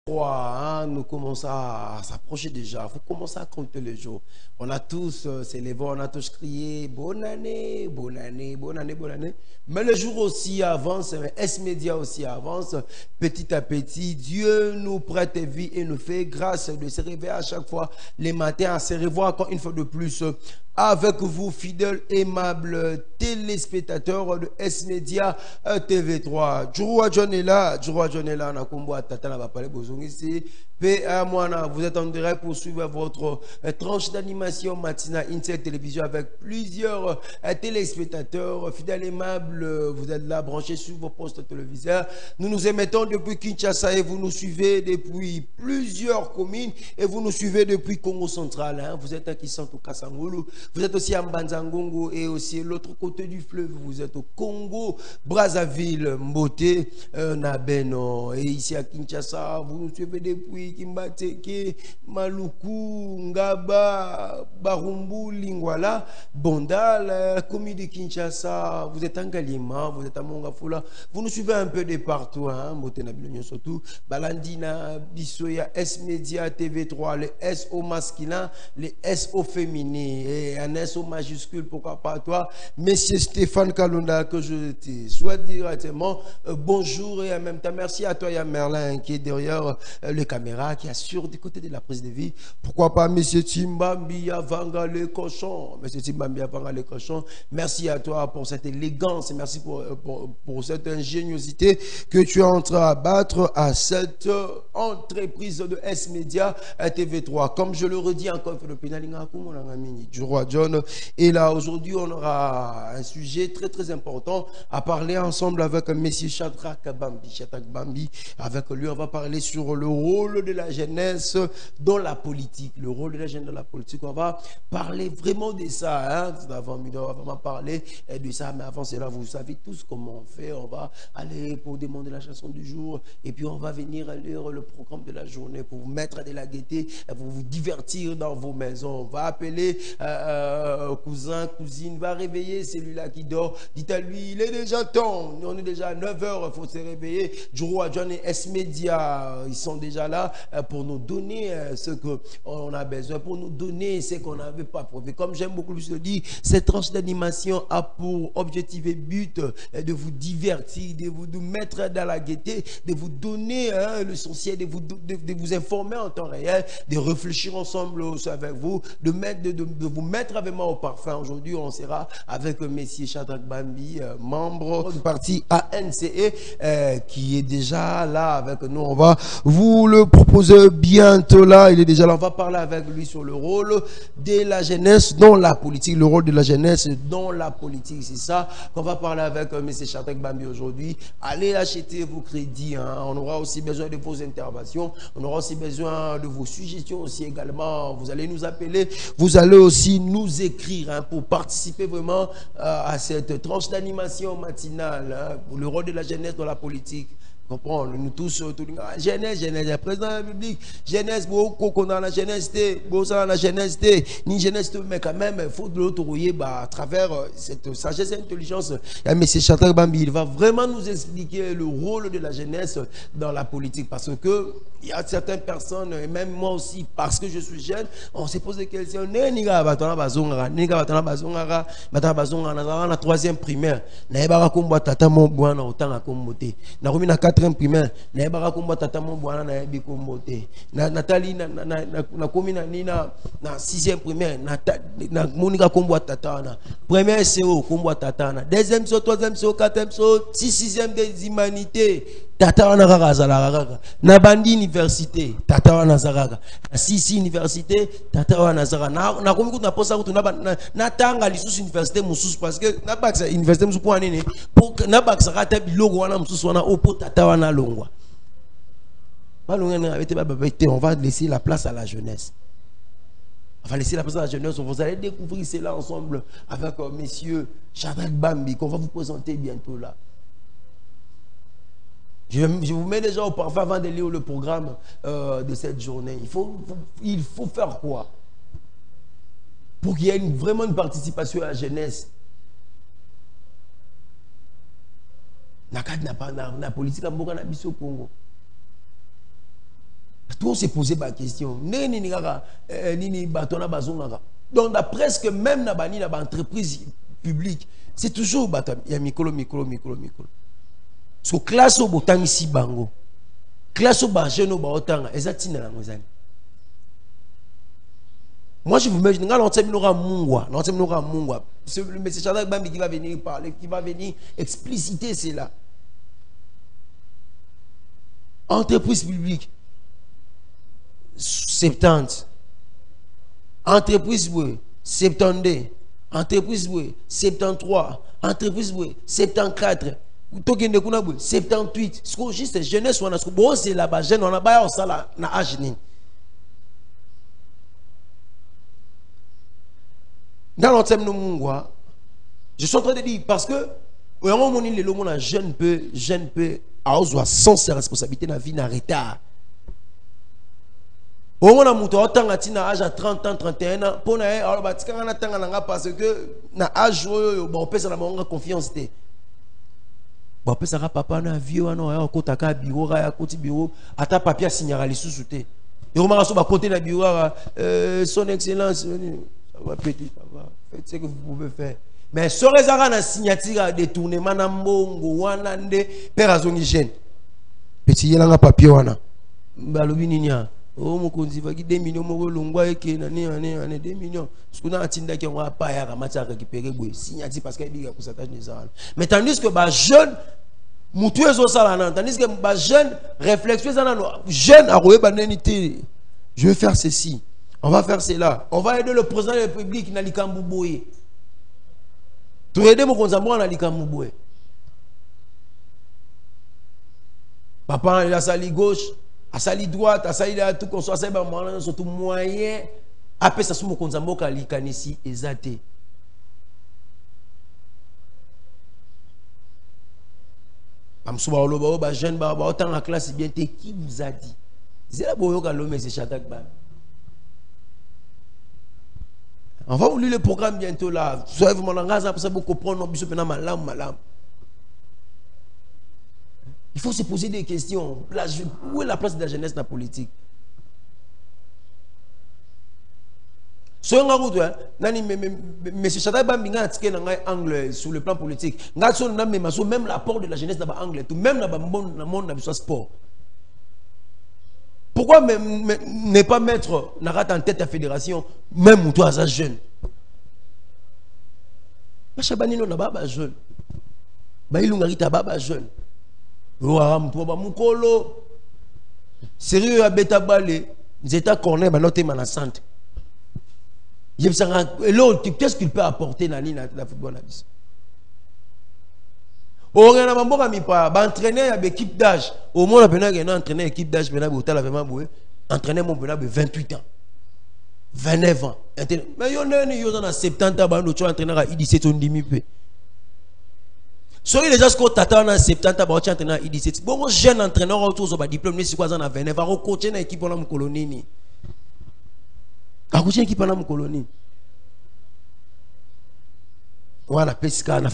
Hein, nous commençons à s'approcher déjà. Il faut commencer à compter les jours. On a tous s'élevé, on a tous crié bonne année, bonne année, bonne année, bonne année. Mais le jour aussi avance, S-Média aussi avance. Petit à petit, Dieu nous prête vie et nous fait grâce de se réveiller à chaque fois les matins, à se revoir encore une fois de plus avec vous, fidèles, aimables téléspectateurs de S-Média TV3. Djourou John est là, Nakumbo Tata n'a pas parlé ici. Vous êtes en direct pour suivre votre tranche d'animation matinale Inter Télévision avec plusieurs téléspectateurs fidèles, aimables. Vous êtes là branchés sur vos postes téléviseurs. Nous nous émettons depuis Kinshasa et vous nous suivez depuis plusieurs communes et vous nous suivez depuis Congo central. Hein. Vous êtes à Kisantou Kasangulu. Vous êtes aussi à Mbanzangongo et aussi l'autre côté du fleuve. Vous êtes au Congo, Brazzaville, Mboté, Nabeno. Et ici à Kinshasa, vous nous suivez depuis Kimbateke, Maluku, Ngaba, Barumbu, Lingwala, Bonda, la commune de Kinshasa. Vous êtes en Galima, vous êtes à Mongafula. Vous nous suivez un peu de partout. Hein? Mboté Nabilonio surtout. Balandina, Bissoya, S-Média, TV3, les S au masculin, les S au féminin. Et un S au majuscule, pourquoi pas toi, Monsieur Stéphane Kalunda, que je te souhaite directement bonjour et en même temps merci à toi, il y a Merlin qui est derrière les caméras, qui assure du côté de la prise de vie. Pourquoi pas Monsieur Timbambi Avanga le cochon, Monsieur Timbambi Avanga le cochon, merci à toi pour cette élégance, merci pour cette ingéniosité que tu es en train à battre à cette entreprise de S-Média TV3. Comme je le redis encore, le pénalinga du roi John. Et là, aujourd'hui, on aura un sujet très très important à parler ensemble avec Monsieur Shadrach Bambi. Avec lui, on va parler sur le rôle de la jeunesse dans la politique. Le rôle de la jeunesse dans la politique. On va parler vraiment de ça. Hein? On va vraiment parler de ça. Mais avant cela, vous savez tous comment on fait. On va aller pour demander la chanson du jour. Et puis, on va venir lire le programme de la journée pour vous mettre de la gaieté, pour vous divertir dans vos maisons. On va appeler cousin, cousine, va réveiller celui-là qui dort. Dites à lui, il est déjà temps. On est déjà à 9 h, il faut se réveiller. Djourou John et S-Média, ils sont déjà là pour nous donner ce qu'on a besoin, pour nous donner ce qu'on n'avait pas prouvé. Comme j'aime beaucoup le dire, cette tranche d'animation a pour objectif et but de vous divertir, de vous mettre dans la gaieté, de vous donner l'essentiel, de vous informer en temps réel, de réfléchir ensemble avec vous, de vous mettre avec moi au parfum. Aujourd'hui, on sera avec Monsieur Shadrach Bambi, membre du parti ANCE, qui est déjà là avec nous. On va vous le proposer bientôt là. Il est déjà là. On va parler avec lui sur le rôle de la jeunesse dans la politique. Le rôle de la jeunesse dans la politique, c'est ça qu'on va parler avec Monsieur Shadrach Bambi aujourd'hui. Allez acheter vos crédits. Hein. On aura aussi besoin de vos interventions. On aura aussi besoin de vos suggestions aussi également. Vous allez nous appeler. Vous allez aussi nous écrire hein, pour participer vraiment à cette tranche d'animation matinale hein, pour le rôle de la jeunesse dans la politique. Comprendre, nous tous, jeunesse, président de la République, jeunesse, beaucoup dans la jeunesse, beaucoup dans la jeunesse, ni jeunesse, mais quand même, il faut de l'autre à travers cette sagesse et intelligence. M. Shadrach Bambi, il va vraiment nous expliquer le rôle de la jeunesse dans la politique parce que il y a certaines personnes, et même moi aussi, parce que je suis jeune, on se pose des questions. La troisième primaire, quatrième primaire, Nathalie na komi na sixième primaire, na Monica Kombo Tatana, première CO Kombo Tatana, deuxième CO, troisième CO, quatrième CO, sixième des humanités. Tatawana Zaraga, Nabandi Université, Tatawana Zaraga, Sisi Université, Tatawana Zaraga. Na komi na posa kutu na tanga lisusu université mususu parce que na baksa université mususu pour nini pour na baksa kata bilogo wana mususu wana opo Tatawana longwa. On va laisser la place à la jeunesse. On va laisser la place à la jeunesse. Vous allez découvrir cela ensemble avec Monsieur Shadrach Bambi qu'on va vous présenter bientôt là. Je vous mets déjà au parfum avant de lire le programme de cette journée. Il faut faire quoi pour qu'il y ait vraiment une participation à la jeunesse. La politique au Congo. Tout se poser la question. Donc, d'après ce que même dans l'entreprise publique, c'est toujours il y a micro. So classe au botan ici bango. Classe au jeune au baotanga. Exactement la mozane. Moi je vous mets dans l'ensemble mungwa. Le message Bambi qui va venir parler, qui va venir expliciter cela. Entreprise publique 70. Entreprise 72. Entreprise 73. Entreprise 74. 78. Ce juste jeunesse on a c'est là-bas jeune on a pas ça là na âge ni. Dans l'ensemble mungwa, je suis en train de dire parce que le jeune peut avoir sans ses responsabilités dans la vie, dans retard. Au moment où on a âge à 30 ans, 31 ans, pour parce que na âge on peut avoir confiance. On peut savoir papa na vieux on kota ka bureau ya koti bureau ata papier signaler les sous-souté. Et on va compter na bureau son excellence ça va petit ça va faites ce que vous pouvez faire. Mais sur les arana signature détournement na mbongo wana nde père azongigène. Petit yelanga papier wana. Balobi ninya. Oh mokonzi va ki 2 millions moko longwa eke na ne 2 millions. Skuna atinda ki on va pas ya kamata récupérer boy signature parce que biga pourcentage des arana. Mais tandis que ba jeune mutu ezo sala nan tandis que ba jeune réflexion ça jeune a roé bananité. Je vais faire ceci. On va faire cela. On va aider le président de la République dans l'Ikambouboé. Tout aider mon consambo dans l'Ikambouboé. Papa, il a sali gauche, a sali droite, a sali là, tout qu'on soit, c'est surtout moyen. Après, ça, c'est mon consambo qui a l'ikanisi exaté. Amsouba oloba oba jeune ba autant la classe bien té qui vous a dit. C'est là boyo ka l'homme c'est chatak ba. On va vous lire le programme bientôt là. Soyez vous m'engager pour ça vous comprendre biso pena malam. Il faut se poser des questions. Où est la place de la jeunesse dans la politique? Soyons en route, monsieur Chadak Bambinga a angle sur le plan politique. Même l'apport de la jeunesse dans l'angle, tout même dans le monde dans le sport. Pourquoi ne pas mettre Narat en tête de la fédération, même toi, à jeune? Machabani non pas jeune. Bailungarita baba jeune. Mukolo. Sérieux à beta balé. Zeta corner baloté manasante. Qu'est-ce qu'il peut apporter dans la football? On a entraîné avec l'équipe d'âge. Au moins, on a entraîné l'équipe d'âge. Entraîné mon 28 ans. 29 ans. Mais il y a 70 ans. On a entraîné à I17 on dit soyez déjà ce qu'on t'attend à 70 ans. On a entraîné à I17. Bon, jeune entraîneur autour de diplôme. Mais c'est quoi ça à 29 ans? On coach une équipe dans la colonie. On coach une équipe dans la colonie. Voilà,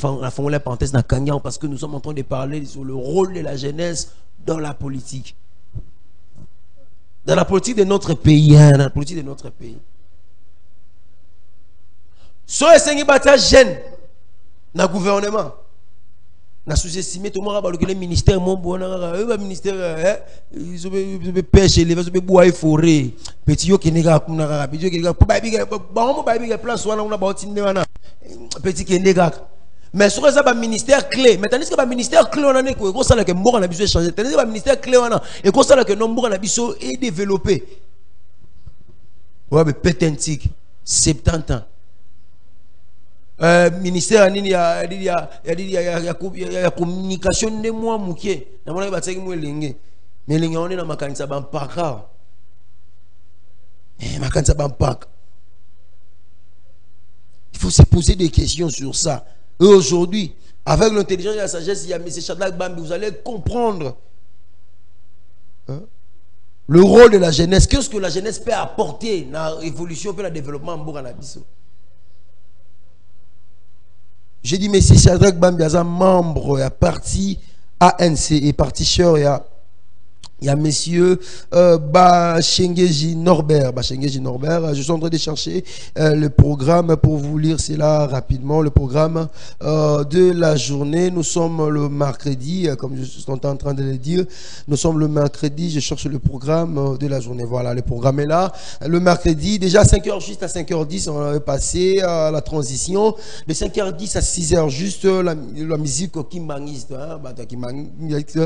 on a fait la parenthèse dans Kanyang parce que nous sommes en train de parler sur le rôle de la jeunesse dans la politique. Dans la politique de notre pays. Dans la politique de notre pays. Soyez cinq batailles jeunes dans le gouvernement. Na sous-estimé tout le monde le ministère mon bon ministère ils ont pêche les ils bois forêt petit yo qui nega kuna petit yo qui nega ba place wana on a ba tinde wana petit qui nega mais sur ça ba ministère clé mais tandis que ba ministère clé on a ko ça là que mboka na biso changer tandis que ba ministère clé wana et ko ça là que mboka na biso est développé ouais mais pétentique 70 ans ministère il y a communication de moi mouké na mona ba tseki mo lenge mais lenge on est na makanisa ba mpaka makanisa ba mpaka. Il faut se poser des questions sur ça. Et aujourd'hui avec l'intelligence et la sagesse il y a M. Shadrack Bambi vous allez comprendre le rôle de la jeunesse, qu'est-ce que la jeunesse peut apporter dans l'évolution et le développement en Bourg-en Bissau. J'ai dit, mais c'est Shadrack Bambi, membre, il y a parti ANC et parti Cheur, il y a Il y a monsieur Bachengeji Norbert. Bachengeji Norbert. Je suis en train de chercher le programme pour vous lire cela rapidement. Le programme de la journée. Nous sommes le mercredi, comme je suis en train de le dire. Nous sommes le mercredi. Je cherche le programme de la journée. Voilà, le programme est là. Le mercredi, déjà à 5h juste à 5h10, on avait passé à la transition. De 5h10 à 6h juste, la musique kimbangiste. Kimbangiste.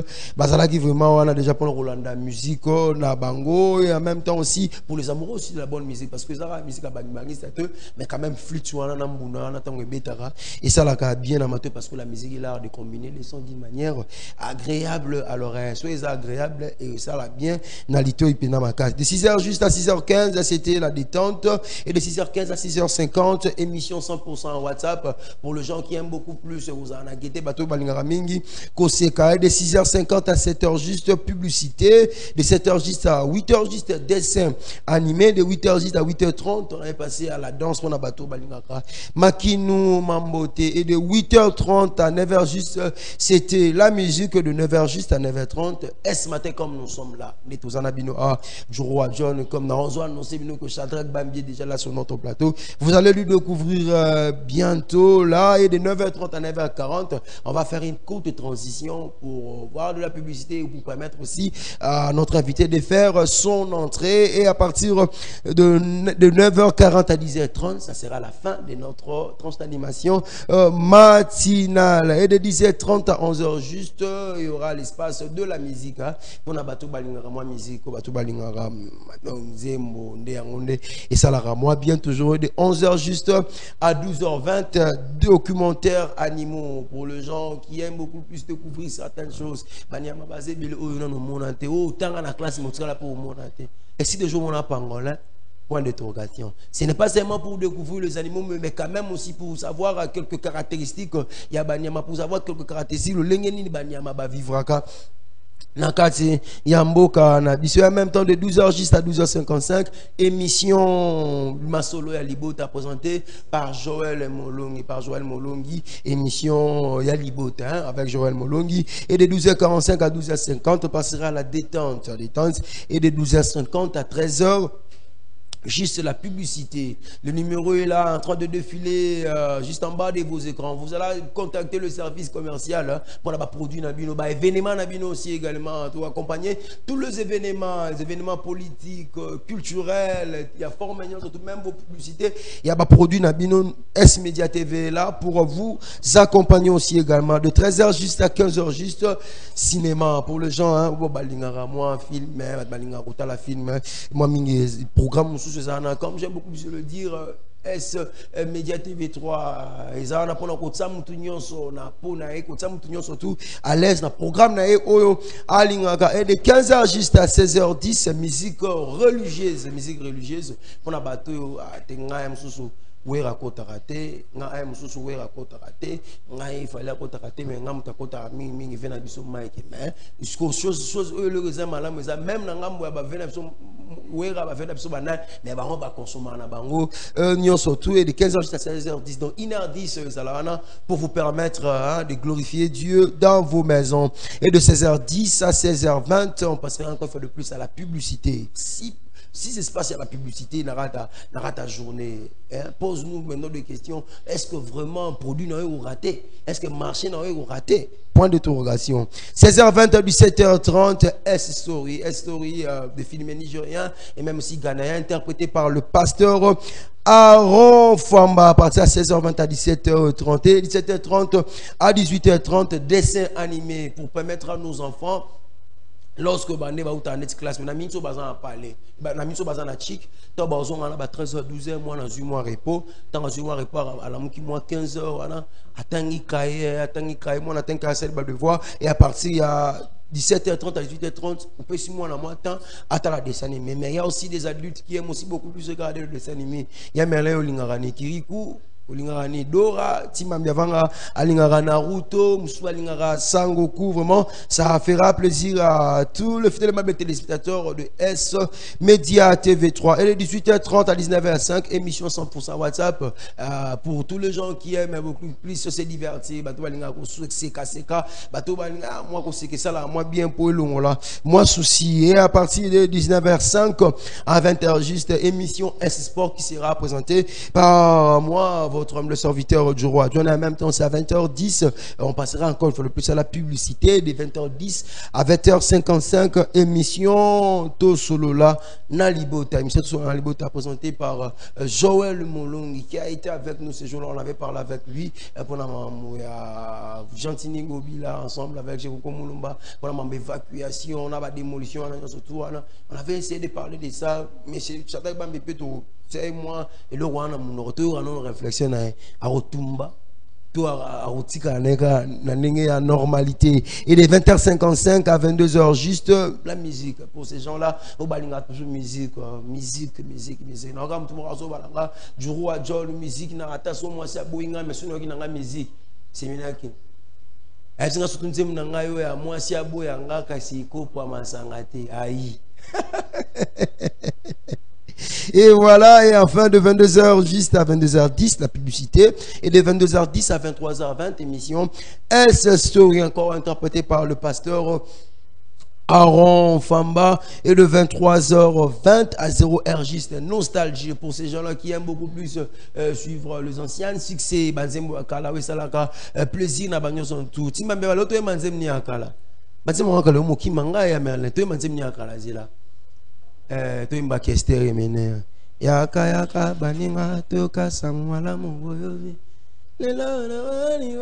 Qui vraiment, on a déjà pour le la musique na bango et en même temps aussi pour les amoureux aussi de la bonne musique parce que ça la musique à bangi c'est tout mais quand même fluctuant na mbuna na tango betara et ça la bien amateur parce que la musique est l'art de combiner les sons d'une manière agréable à l'oreille soit agréable et ça la bien na lito ipena makasi de 6h juste à 6h15 c'était la détente et de 6h15 à 6h50 émission 100% en WhatsApp pour les gens qui aiment beaucoup plus vous en guetté bateau balingara mingi koseka de 6h50 à 7h juste publicité de 7h juste à 8h juste dessin animé de 8h juste à 8h30 on est passé à la danse pour bateau balingaka Makinu Mambote et de 8h30 à 9h juste c'était la musique de 9h juste à 9h30 ce matin comme nous sommes là les tous en abino à Joroa John comme dans on annoncé bino que Shadrach Bambi est déjà là sur notre plateau vous allez lui découvrir bientôt là et de 9h30 à 9h40 on va faire une courte transition pour voir de la publicité et pour permettre aussi à notre invité de faire son entrée et à partir de 9h40 à 10h30 ça sera la fin de notre tranche d'animation matinale et de 10h30 à 11h juste il y aura l'espace de la musique pour na bato balingara moi musique bato balingara nzembo ndeyangonde et ça la moi bien toujours de 11h juste à 12h20 documentaires animaux pour les gens qui aiment beaucoup plus découvrir certaines choses banyama basé bile oyo no monate o tanga na classe motsala pour monate et si de jour on a pangolin point d'interrogation. Ce n'est pas seulement pour découvrir les animaux, mais quand même aussi pour savoir quelques caractéristiques. Il y a Banyama pour savoir quelques caractéristiques. Le Lengeni Banyama va vivre Nakati Yamboka na biso en même temps de 12h jusqu'à 12h55 émission Masolo ya Libota présentée par Joël Molongi émission ya Libota avec Joël Molongi et de 12h45 à 12h50 on passera à la détente et de 12h50 à 13h juste la publicité. Le numéro est là en train de défiler juste en bas de vos écrans. Vous allez contacter le service commercial pour avoir produit Nabino, événements Nabino aussi également, pour accompagner tous les événements politiques, culturels. Il y a fort mignon, surtout même vos publicités. Il y a produit Nabino S Media TV là pour vous accompagner aussi également de 13h juste à 15h juste cinéma pour les gens. Moi film, la film, moi programme. Comme j'aime beaucoup le dire, S Media TV 3, ils ont un surtout à l'aise dans le programme et de 15h juste à 16h10 musique religieuse pour la bateau wera kota raté nga ay mususu wera kota raté nga il fallait kota raté mais nga mutakota mingi vena biso mike mais chose le rezama la même na ngambo ya ba vena biso wera ba vena biso bana mais ba on ba consommer na bango nyon surtout et de 15h jusqu'à 16h10 donc 1h10 zalana pour vous permettre de glorifier Dieu dans vos maisons et de 16h10 à 16h20 on passera encore une fois de plus à la publicité. Si c'est espace à la publicité, n'a ta journée. Pose-nous maintenant des questions. Est-ce que vraiment produit n'a eu raté? Est-ce que marché n'a eu raté? Point d'interrogation. 16h20 à 17h30, S-Story de film nigérien et même aussi ghanéen, interprété par le pasteur Aaron Famba à partir de 16h20 à 17h30 et 17h30 à 18h30, dessin animé pour permettre à nos enfants. Lorsque bande ba uta net classe na minso bazan a parler na minso bazan na chic to bazon na ba 13h 12h moi na 8 mois repos tant 8 mois repos à la muki moi 15h wana atangi kaye moi na tangi celle ba devoir et à partir il y a 17h30 à 18h30 on peut 6 mois na moi temps à la dessin animé mais il y a aussi des adultes qui aiment aussi beaucoup plus regarder le dessin animé il y a Merlin Olingara Kirikou Olingara ni Dora, Timam Yavanga, Alingara Naruto, Moussou Alingara Sangoku, vraiment, ça fera plaisir à tous les fidèles téléspectateurs de S Média TV3. Et les 18h30 à 19h05, émission 100% WhatsApp, pour tous les gens qui aiment beaucoup plus se divertir, Bato Alingara, Seka, Bato Alingara, moi, moi bien pour le là, moi souci. Et à partir de 19h05 à 20h, juste émission S Sport qui sera présentée par moi, votre homme le serviteur du roi. En même temps, c'est à 20h10. On passera encore une fois le plus à la publicité. De 20h10 à 20h55, émission To Solola Nalibota. Émission To Solola Nalibota présentée par Joël Molongi qui a été avec nous ce jour-là. On avait parlé avec lui pour la Gentini Gobila ensemble avec Jérôme Moulumba pour la évacuation, on a la démolition, on avait essayé de parler de ça, mais c'est moi et le roi mon retour à nos réflexions à Rotumba tout à Rotika na normalité et de 20h55 à 22h juste la musique pour ces gens-là au balinga toujours musique non comme tout le monde du roi Joe musique na attention moi c'est boinga mais sinon qui na musique c'est minaki est-ce que surtout nzemu na ngayo ya moi si aboya ngaka siko pour masangate aïe. Et voilà, et enfin de 22h juste à 22h10 la publicité et de 22h10 à 23h20 émission S Story encore interprétée par le pasteur Aaron Famba et de 23h20 à 0h juste nostalgie pour ces gens-là qui aiment beaucoup plus suivre les anciens succès Banzembo Akala Salaka plaisir na banyo son tout Timambe Baloto et Manzem ni Akala Banzembo Akala Moki Manga ya Merlin to Manzem ni Akala zila to imba kestere mene yaka baninga to kasamwala moyobi lelo na wani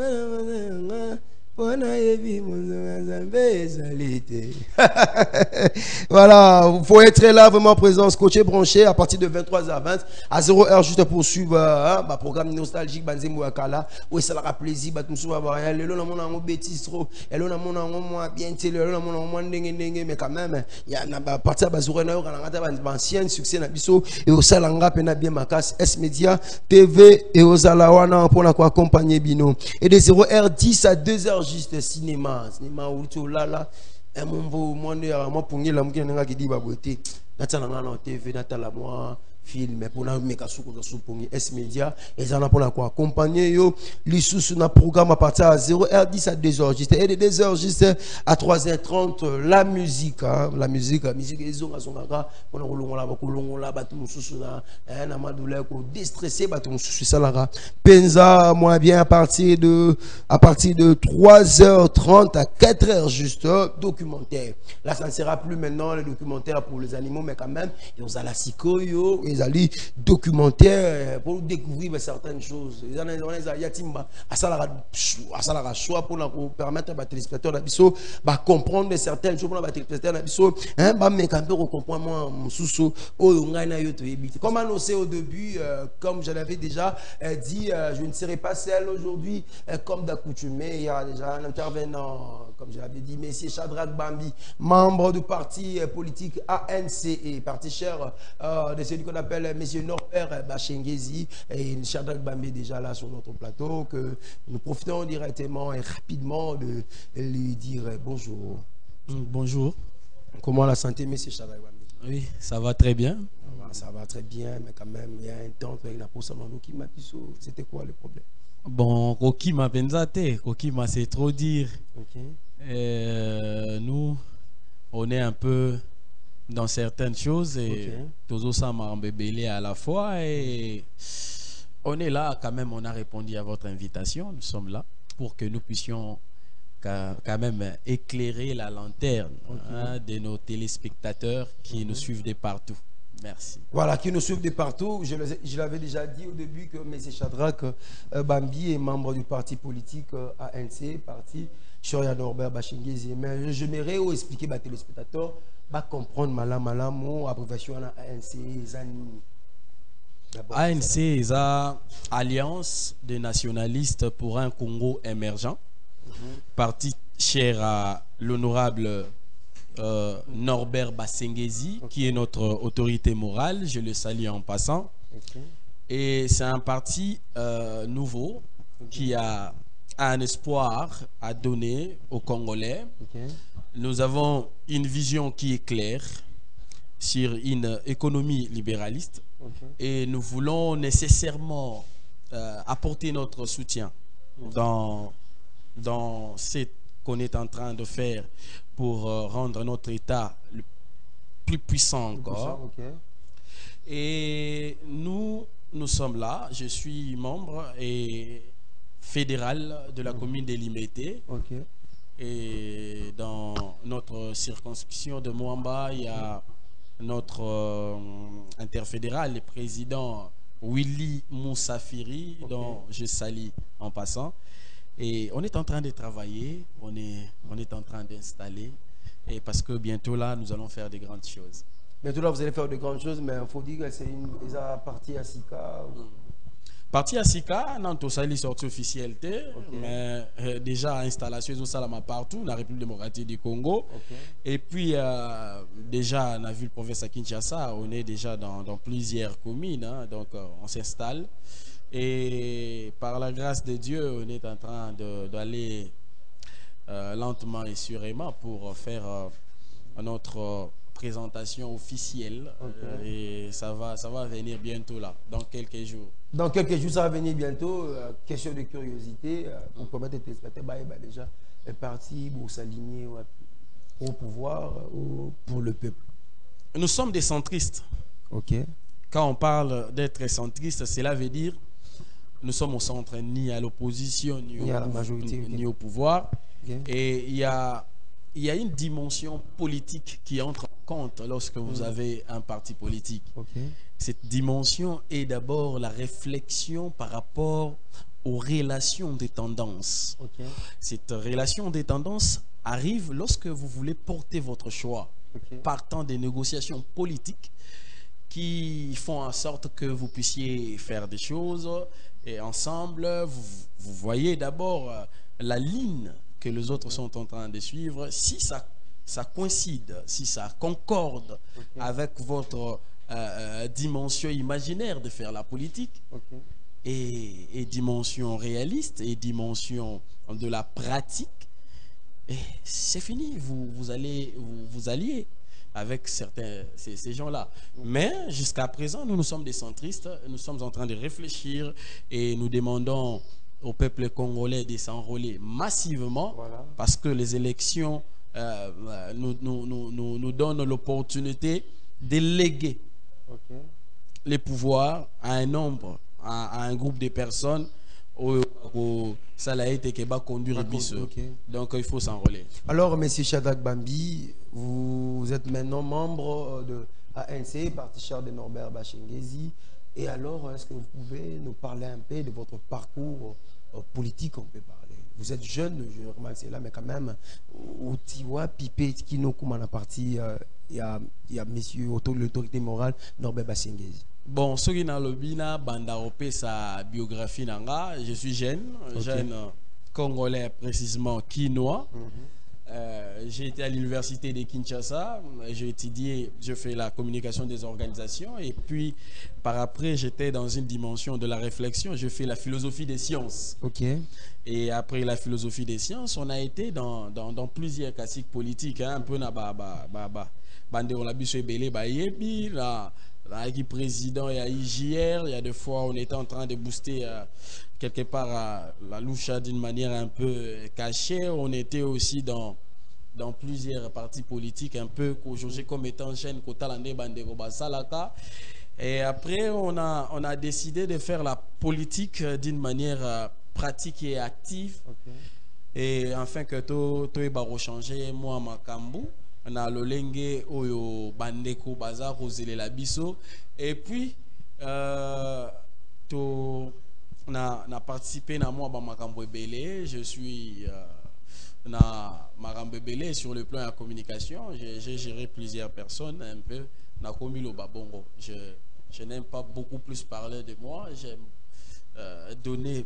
voilà, il faut être là vraiment présent, scotché, branché à partir de 23h20 à 0h juste pour suivre programme nostalgique Banzembo Akala où ça leur a plaisir bah tout ça va le long mon bêtise trop et le long mon bien télé le long mon ndenge mais quand même il y a na partir ba zoro na ancien succès na biso et au salanga pena bien makas S Media TV et aux alawana pour la accompagner bino et de 0h10 à 2h juste cinéma où tu là et mon moi pour la mukina qui dit ba beauté natana na TV natala moi film pour na meka suko supongi S Media et ça pour la accompagner yo lisusu na programme à partir à 0h10 à 2h juste et de 2h juste à 3h30 la musique la musique ezonga zonga pour na kolongola batu mususu na madula ko déstresser batu mususu salara penza moi bien à partir de 3h30 à 4h juste documentaire là ça ne sera plus maintenant le documentaire pour les animaux mais quand même et aux alasikoyo les alliés documentaires pour découvrir certaines choses. Il y a à ça choix pour permettre à téléspectateurs d'abisseau comprendre certaines choses pour les téléspectateurs d'abisseau mais quand on comprend moi sous comme annoncé au début comme je l'avais déjà dit je ne serai pas seul aujourd'hui comme d'accoutumé il y a déjà un intervenant comme je l'avais dit monsieur Shadrack Bambi membre du parti politique ANCE parti cher de celui qu'on appelle monsieur Norbert Bachengezi et Shadrack Bambi déjà là sur notre plateau que nous profitons directement et rapidement de lui dire bonjour. Bonjour. Comment la santé monsieur Shadrack Bambi? Oui, ça va très bien. Ça va très bien mais quand même il y a un temps avec la poste qui m'a dit c'était quoi le problème? Bon, Koki m'a pensé, Koki m'a c'est trop dire. Okay. Nous on est un peu dans certaines choses et toujours ça m'a embellé à la fois et on est là quand même, on a répondu à votre invitation, nous sommes là pour que nous puissions quand même éclairer la lanterne de nos téléspectateurs qui nous suivent de partout. Merci. Voilà, qui nous suivent de partout. Je l'avais déjà dit au début que M. Shadrack Bambi est membre du parti politique ANC, parti Choya Norbert Bachengezi. Mais je m'aimerais expliquer aux téléspectateurs, comprendre malam abréviation à ANC. ANC est une alliance de nationalistes pour un Congo émergent. Parti cher à l'honorable Norbert Bachengezi, qui est notre autorité morale, je le salue en passant. Et c'est un parti nouveau qui a un espoir à donner aux Congolais. Nous avons une vision qui est claire sur une économie libéraliste et nous voulons nécessairement apporter notre soutien dans ce qu'on est en train de faire pour rendre notre État plus puissant encore. Et nous sommes là. Je suis membre et fédéral de la commune de Limete. Et dans notre circonscription de Mwamba, il y a notre interfédéral, le président Willy Moussafiri, dont je salue en passant. Et on est en train de travailler, on est en train d'installer, et parce que bientôt là, nous allons faire de grandes choses. Bientôt là, vous allez faire de grandes choses, mais il faut dire que c'est une partie à Sika. Parti à Sika, non, tout ça, il est sorti officialité, mais déjà installation au Salama partout, dans la République démocratique du Congo. Et puis, déjà, on a vu le province à Kinshasa, on est déjà dans plusieurs communes, hein, donc on s'installe. Et par la grâce de Dieu, on est en train d'aller lentement et sûrement pour faire notre présentation officielle. Et ça va venir bientôt là, dans quelques jours. Dans quelques jours, ça va venir bientôt. Question de curiosité, pour permettre de téléspectateurs, déjà, est parti pour s'aligner au pouvoir ou pour le peuple. Nous sommes des centristes. Quand on parle d'être centriste, cela veut dire nous sommes au centre, ni à l'opposition, ni à la majorité, ni au pouvoir. Et il y a une dimension politique qui entre en compte lorsque vous avez un parti politique. Cette dimension est d'abord la réflexion par rapport aux relations des tendances. Cette relation des tendances arrive lorsque vous voulez porter votre choix, partant des négociations politiques qui font en sorte que vous puissiez faire des choses et ensemble, vous voyez d'abord la ligne que les autres sont en train de suivre. Si ça coïncide, si ça concorde avec votre dimension imaginaire de faire la politique et dimension réaliste et dimension de la pratique, c'est fini, vous alliez avec ces gens-là. Mais jusqu'à présent, nous sommes des centristes, nous sommes en train de réfléchir et nous demandons au peuple congolais de s'enrôler massivement parce que les élections nous donnent l'opportunité de léguer les pouvoirs à un nombre, à un groupe de personnes ça l'a été qui va conduire donc il faut s'enrôler. Alors, monsieur Shadrack Bambi, vous êtes maintenant membre de ANC, Parti Charles de Norbert Bachengezi. Et alors, est-ce que vous pouvez nous parler un peu de votre parcours politique, on peut parler? Vous êtes jeune, je remarque c'est là, mais quand même, au Tiwa, Pipé, qui nous comme en a parti, il y a monsieur l'autorité morale Norbert Bachengezi. Bon, ce qui est dans le Bina, Bandaropé, sa biographie nanga, je suis jeune congolais précisément quinois. J'ai été à l'université de Kinshasa, j'ai étudié, je fais la communication des organisations et puis par après j'étais dans une dimension de la réflexion, je fais la philosophie des sciences. Et après la philosophie des sciences, on a été dans plusieurs classiques politiques, hein, un peu na bande on a bu sur Belé Bayebi, qui président et à IJR, il y a des fois on était en train de booster quelque part la loucha d'une manière un peu cachée. On était aussi dans plusieurs partis politiques un peu jugés comme étant jeunes Kotalande Bandego Basalaka. Et après on a décidé de faire la politique d'une manière pratique et active. Et enfin que tout est changé moi Makambu. On a l'olenge oyo bandeko baza kozele la biso et puis na participé na moi ba makambo ebele. Je suis na makambo ebele sur le plan de la communication. J'ai géré plusieurs personnes un peu na komi lo babongo. Je n'aime pas beaucoup plus parler de moi, j'aime donner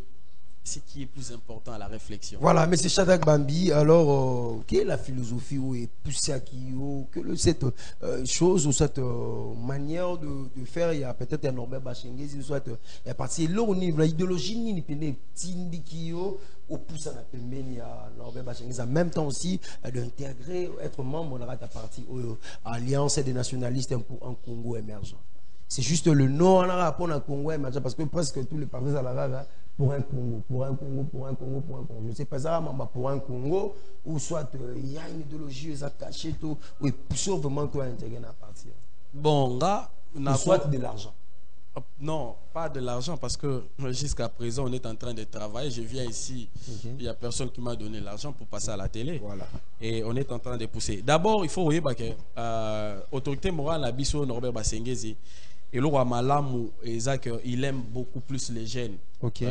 ce qui est plus important à la réflexion. Voilà, M. Shadrack Bambi, alors, quelle est la philosophie ou cette chose ou cette manière de faire? Il y a peut-être un Norbert Bachengezi, soit parce que l'idéologie ni Tindikio au pouce à la pembeni à Norbert Bachengezi, en même temps aussi d'intégrer, être membre de la partie Alliance des nationalistes pour un Congo émergent. C'est juste le nom en rapport à Congo émergent parce que presque tous les partis à la pour un Congo, pour un Congo, pour un Congo, pour un Congo. Je ne sais pas ça, mais pour un Congo, ou soit il y a une idéologie, ils ont caché tout, ou il vraiment toi intégrer à partir. Bon, là, on a soit de l'argent. Non, pas de l'argent, parce que jusqu'à présent, on est en train de travailler. Je viens ici, il n'y a personne qui m'a donné l'argent pour passer à la télé. Voilà. Et on est en train de pousser. D'abord, il faut voir que l'autorité morale, la biso Norbert Bachengezi, et le roi Malamu, il aime beaucoup plus les jeunes. Ok.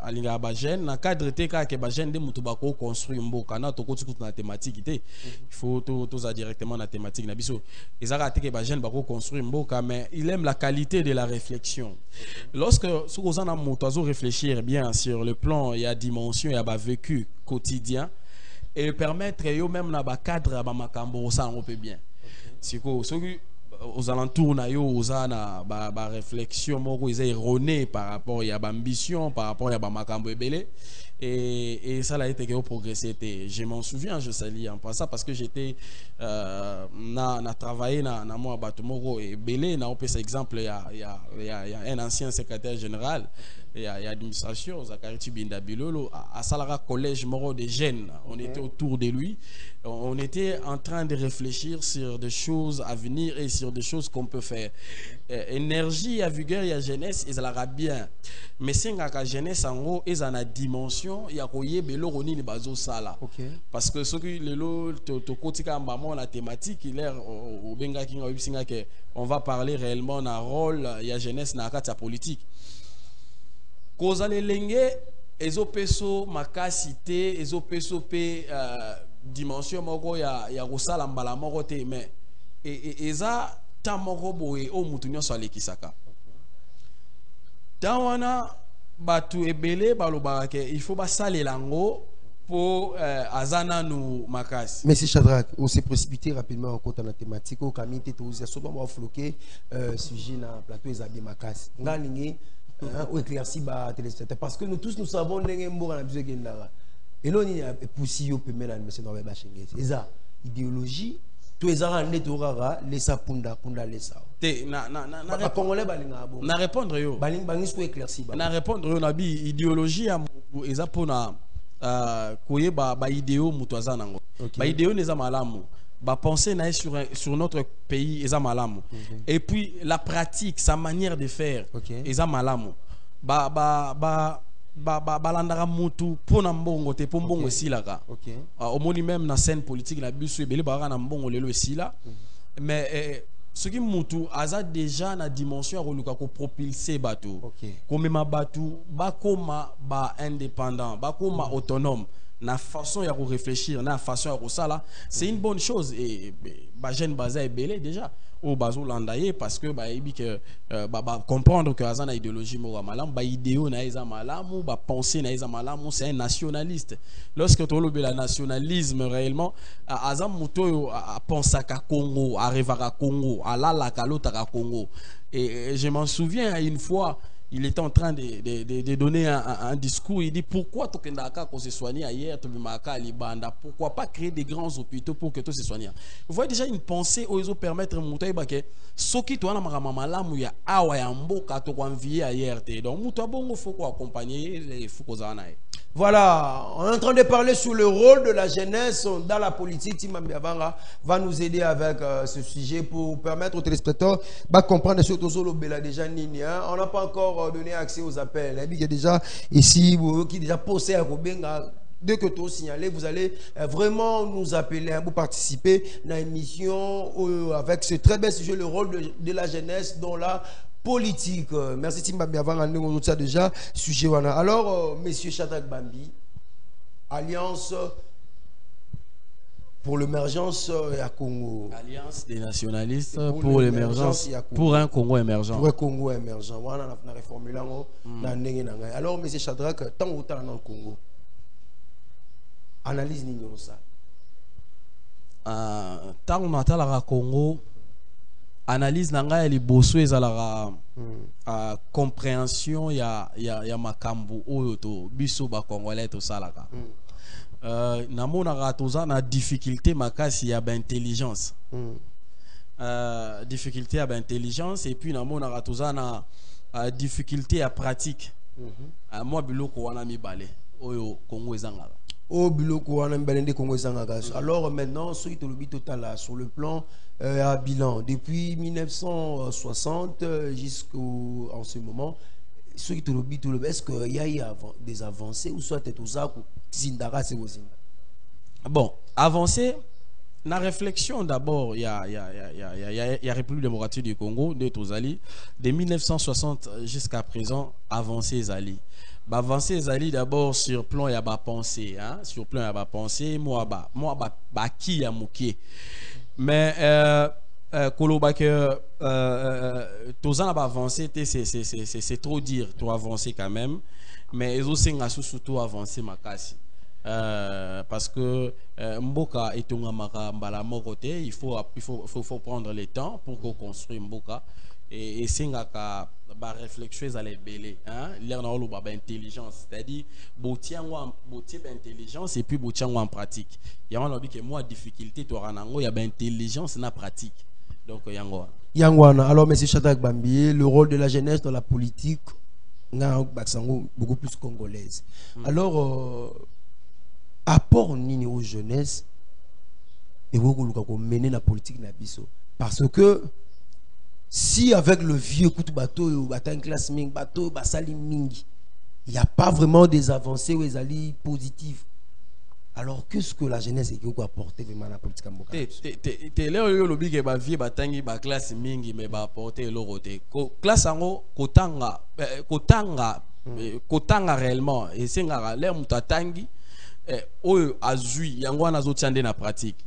Alinga Bajen, na cadre teka ke Bajen de mutubako construit mboka na toko tuku na thématique ité. Il faut tout ça directement na thématique na biso. Ezaka teke Bajen bako construire mboka, mais il aime la qualité de la réflexion. Lorsque sokozana moutazo réfléchir bien sur le plan, il y a dimension, il y a vécu quotidien et permettre yo même na ba cadre ba makambo ça on peut bien. Siko aux alentours na yo osana ba réflexion moko ils erronée par rapport à ba ambition par rapport à ba makambo ebele et ça a été que au progresser. Je m'en souviens, je salis en passant parce que j'étais na travaillé na moi bato moko ebele na opesa exemple il y a un ancien secrétaire général il y a administration Zakari Tibinda Bilolo à Salara collège moro de jeunes, on était autour de lui, on était en train de réfléchir sur des choses à venir et sur des choses qu'on peut faire. Énergie, à vigueur, il y a jeunesse, ils la bien. Mais c'est que jeunesse en gros, ils en a dimension, il y a koye belo roni ni bazo sala. Parce que ce que le to kotika mbamo la thématique, il est au benga kinga wipsinga que on va parler réellement d'un rôle, il y a jeunesse na kata politique. Koza le lenge ezo peso makasité, ezo peso pe dimension moko ya kosala mbala moko te mais eza ta moko boye o mutu nyonso alekisaka tawana batu ebele balobaka ke il faut basalela ngo pour azana nu makasi. Monsieur Shadrack, on s'est précipité rapidement en compte la thématique au kamite to usia soba mo floqué sujet na plateau ezabi makasi ngalingi ou éclairci ba téléspectateurs parce que nous tous nous savons ndenge mboka na biso kendaka eloni ya poussi yo pemela monsieur Norbert Bachengezi eza idéologie to ezara ndeto rara lesa punda lesa te na congolais balinga bon na répondre yo balinga so éclairci ba na répondre yo na bi idéologie ya eza pona koyeba ba idéo mutu aza nango ba idéo neza malamu ba penser na sur notre pays eza malamu et puis la pratique sa manière de faire eza malamu balandaka mutu pona mbongo te po mbongo esilaka omoni même na scène politique la biso ebele baka na mbongo lelo esila mais ce qui mutu aza déjà na dimension ya koluka ko propulser bato komema bato bakoma ba indépendant bakoma autonome na façon ya réfléchir na façon ya kosala c'est une bonne chose et ba jeune baza ebele déjà au bazo landaye parce que ba ebi que comprendre que azana idéologie mo malamu ba idéo na eza malamu ba penser na eza malamu c'est un nationaliste lorsque tu lobe la nationalisme réellement azam muto a penser à Congo arriver à Congo ala la kalota ka Congo et je m'en souviens une fois il était en train de donner un discours. Il dit pourquoi Tokendaka qu'on se soigne ailleurs, Tobimaka Libanda, pourquoi pas créer des grands hôpitaux pour que tout se soigne. Vous voyez déjà une pensée où ils ont permettre Moutaï Baké, ce qui tourne à Maramala Mouya, Awayambo, Kato envié ailleurs. Donc Mouta Bongo faut accompagner les Foukozanaï. Voilà, on est en train de parler sur le rôle de la jeunesse dans la politique. Timambiabanga va nous aider avec ce sujet pour permettre aux téléspectateurs de comprendre ce que nous déjà Nina. On n'a pas encore donné accès aux appels. Il y a déjà ici qui déjà posé à Kobenga. Dès que tout signalé, vous allez vraiment nous appeler pour participer à l'émission avec ce très bel sujet, le rôle de la jeunesse dans la politique. Merci Timbabi avant on a déjà sujet wana. Alors monsieur Shadrack Bambi, alliance pour l'émergence à Congo. Alliance des nationalistes pour l'émergence, pour un Congo émergent. Pour un Congo émergent. Voilà, on a réformulé alors, M. Shadrack, tant ou tant dans le Congo, analyse nous ça. Tant on a la Congo, analyse nanga eli bosso ezala compréhension ya makambo oyo to biso ba congolais to salaka. Namona toza na difficulté makasi ya ba intelligence. Difficulté à intelligence et puis namona toza na difficulté à pratique. Moi biloko wana mi balé oyo Congo ezanga. Au biloko wana mi balé Congo ezanga. Alors maintenant ceux qui te le bit total sur le plan à bilan depuis 1960 jusqu'en ce moment ceux qui te le bit est-ce qu'il y a eu des avancées ou soit tout ça zindara c'est aussi. Bon, avancé. La réflexion d'abord, il y a République démocratique du Congo, de 1960 jusqu'à présent, avancé Zali. Avancé Zali d'abord sur plan il y a pas pensée, hein, sur plan il y a pas pensée, moi qui a mouké. Mais Koloba que tous en avancé, c'est trop dire, trop avancé quand même. Mais ils aussi surtout avancé makasi. Parce que Mboka est un côté, il faut prendre le temps pour qu'on construise Mboka et c'est une réflexion à l'ébélé, hein, l'air intelligence, c'est-à-dire intelligence et puis en pratique. Il y a que moi difficulté tu il y a intelligence na pratique. Donc Yangwana. Alors monsieur Shadrack Bambi, le rôle de la jeunesse dans la politique beaucoup plus congolaise. Alors apport nini aux jeunesse et vous mener la politique na biso parce que si avec le vieux coup de bateau ou bateau classe ming bateau basali mingi il n'y a pas vraiment des avancées ou des alliés positifs. Alors qu'est-ce que la jeunesse est qui peut apporter vraiment la politique en Boka? T'es là où le big ba vie batangi ba classe mingi mais ba apporter l'autre classe ango kotanga réellement et c'est ngara l'air mutatangi oyo azui yango wana zotiande na pratique.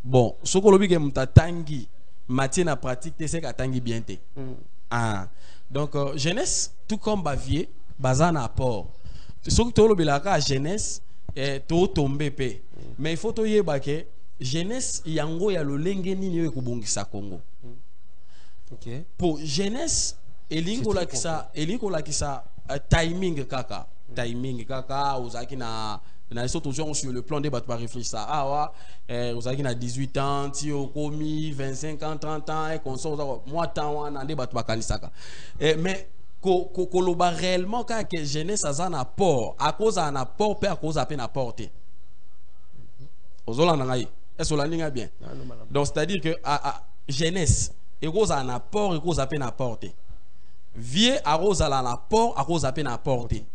Bon soko lobi ke mutatangi matière na pratique c'est ka tangi bien te. Donc jeunesse tout comme bavier bazana apport soko to lobi la ka jeunesse to tomber pe mais il faut to yeba ke jeunesse yango ya lolenge nini yo ekubongisa Congo. Pour jeunesse elingo la kisa timing kaka ozaki na toujours sur le plan des bateaux réfléchir ça vous avez 18 ans si au commis 25 ans 30 ans et qu'on sort moi temps on a des bateaux kanisaka mais koloba réellement quand que jeunesse a un apport à cause d'un apport à cause à peine apporté ozola nangai est-ce que la bien donc c'est à dire que jeunesse et cause un apport et cause à peine apporté vieux à cause à l'apport à cause à peine apporté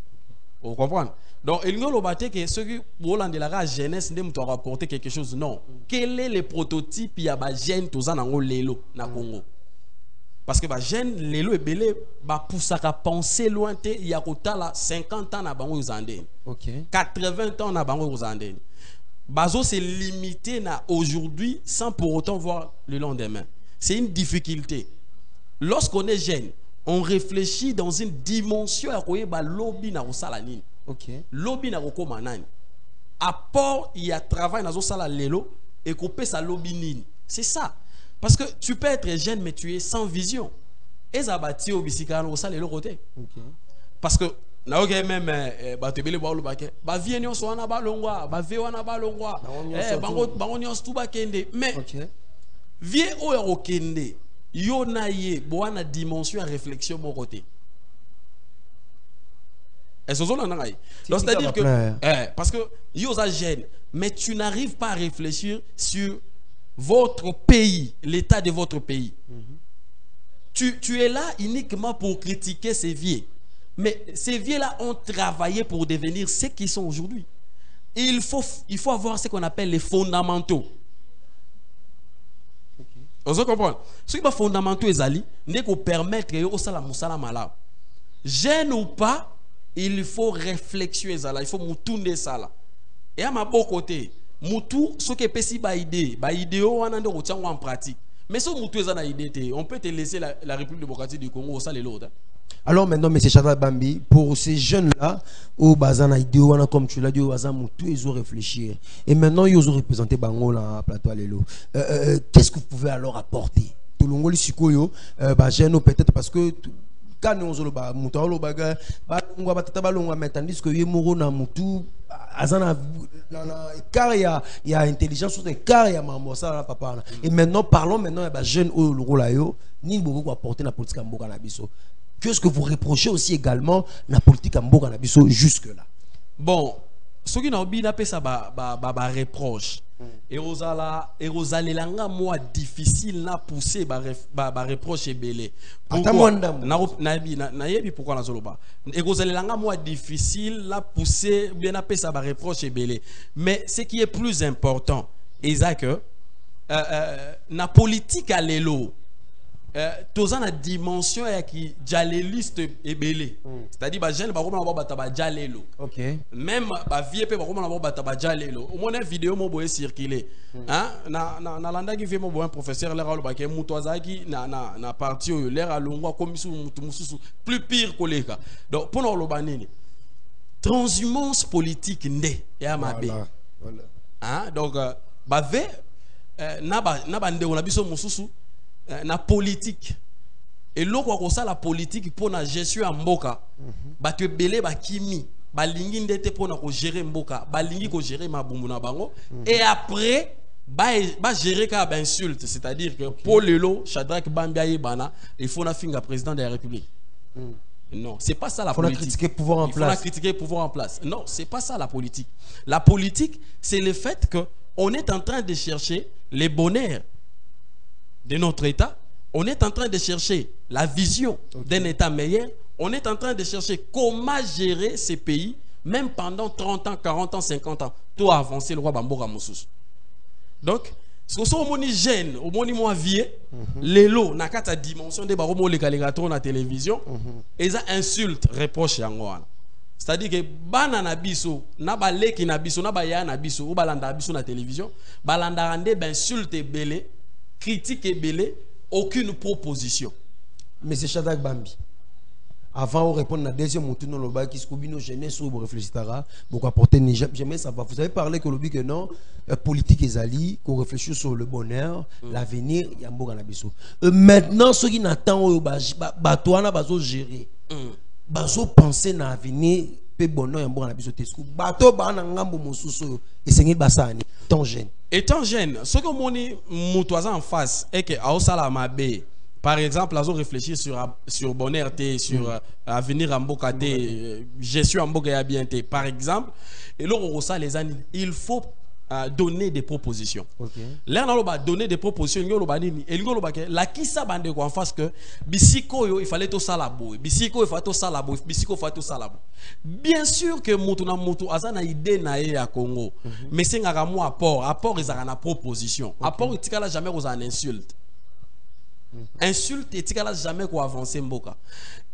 vous comprenez. Donc, il y a que ceux qui ont la jeunesse ne doivent rapporter quelque chose. Non. Quel est le prototype il y a des jeunes qui sont dans le Congo? Parce que les jeunes, les lots et belé, pour à penser loin, il y a 50 ans à Bango Zandé. 80 ans à Bango Zandé. Bazo c'est limité aujourd'hui sans pour autant voir le lendemain. C'est une difficulté. Lorsqu'on est jeune, on réfléchit dans une dimension à quoi lobby na salanine. Lobby na roko nani. Apport il y a travail na sala lelo et couper sa lobby nini. C'est ça. Parce que tu peux être jeune mais tu es sans vision. Et ça bâti au bisika na sala lelo côté. Parce que na ok même ba te bele ba lo baké. Ba vie nyo so wana ba longwa, ba vie wana ba longwa. Bango nyo stu ba kende. Mais vie o ya kende. Yo na ye boana dimension à réflexion mon côté. Donc c'est-à-dire que parce que yo za jeune mais tu n'arrives pas à réfléchir sur votre pays, l'état de votre pays. Tu es là uniquement pour critiquer ces vieux. Mais ces vieux-là ont travaillé pour devenir ce qu'ils sont aujourd'hui. Il faut avoir ce qu'on appelle les fondamentaux. Vous comprenez? Ce qui est fondamental, c'est qu'on permettre au salam jeune ou pas, il faut réfléchir ça, il faut tourner ça là. Et à ma beau côté, mutu ce qui est pesi ba idée on a de en pratique mais ce mutu est une idée on peut te laisser la République démocratique du Congo ça les l'autre. Alors maintenant, M. Shadrack Bambi, pour ces jeunes-là, au Bazan Aïdé, comme tu l'as dit, au Bazan Moutou, ils ont réfléchi. Et maintenant, ils ont représenté Bango là, plateau Alelo. Qu'est-ce que vous pouvez alors apporter? Tout le monde, peut-être parce que quand nous avons le bagage, tandis que Yemoro na Moutou, car il y a intelligence, car il y a Mambosa, papa. Et maintenant, parlons maintenant des jeunes au Rolayo, ni beaucoup apporter la politique Mboka Nabiso. Qu'est-ce que vous reprochez aussi également la politique à Mboka Nabiso jusque-là? Bon, ce qui n'a pas ça reproche. Et Rosalélanga, moi, difficile na pousser reproche et belé. Pourquoi? Pourquoi na zoloba? Et Rosalélanga, moi, difficile na pousser bien na ça reproche et belé. Mais ce qui est plus important, c'est que na politique à l'élo. Tous en a dimension qui jaléliste et belé. C'est-à-dire que jeune ba jalelo. OK. Même ba vieux pe ba jalelo. Au moins une vidéo mo boye circuler. Hein na landa qui fait mo boye un professeur l'air alo ba ke mutwazaki na parti yo l'air alongwa comme mususu plus pire collègue. Donc pour nous loba nini. Transhumance politique ndé ya mabe. Voilà. Hein donc ba ve na ba ndé on a biso mususu na politique et loko ko ça la politique pour la gestion à mboka ba te belé ba kimi ba lingi ndete pour na ko gérer mboka ba lingi ko gérer mabumbu na bango et après ba gérer ka ba insulte, c'est-à-dire que pour lelo Shadrack Bambi bana il faut na finga président de la République. Non, c'est pas ça la politique. Il faut critiquer pouvoir en place. Il faut critiquer pouvoir en place. Non, c'est pas ça la politique. La politique, c'est le fait que on est en train de chercher les bonheurs de notre État, on est en train de chercher la vision d'un État meilleur, on est en train de chercher comment gérer ces pays, même pendant 30 ans, 40 ans, 50 ans, tout avancer le roi Bamboka Moussous. Donc, ce sont au moni jeune, au moni moins vieux, les lots, n'a qu'à ta dimension des baromos les caligatons na télévision, et ça insulte, reproche yangoana. C'est-à-dire que banana biso, na balé qui na biso, na baya na biso, ou balanda biso na télévision, balanda rande insulte et belé, critique et belé, aucune proposition. Mais c'est Shadrack Bambi. Avant de répondre à la deuxième montée dans le bas qui se combine aux jeunes sur le réfléchira, beaucoup apporter jamais ça va. Vous avez parlé que le but que non, politique est ali, qu'on réfléchit sur le bonheur, l'avenir, il y a un bon canabiso. Maintenant, ceux qui n'attendent pas, bateau bazo gérer, bazo penser dans l'avenir, pe bonheur, il y a un bon canabiso tesco. Bateau bana ngambo mosuso et c'est basani, tant jeune. Étant jeune, ce que mon moutoisin en face est que à Osalamabe, par exemple, ils ont réfléchi sur bonheur, sur avenir en Mboka, gestion en Mboka bien. Par exemple, et là on ressent les années, il faut donner des propositions. Là on va donner des propositions. La qui ça bande en face que bisiko il fallait tout ça la boue, bisiko il fallait tout ça la boue, bisiko il fallait tout ça la boue. Bien sûr que mutu na mutu azana idée na ya Congo, mais c'est un apport ils ont une proposition. Apport il tika jamais aux insulte. Insulte et tika jamais qu'on avancer mboka.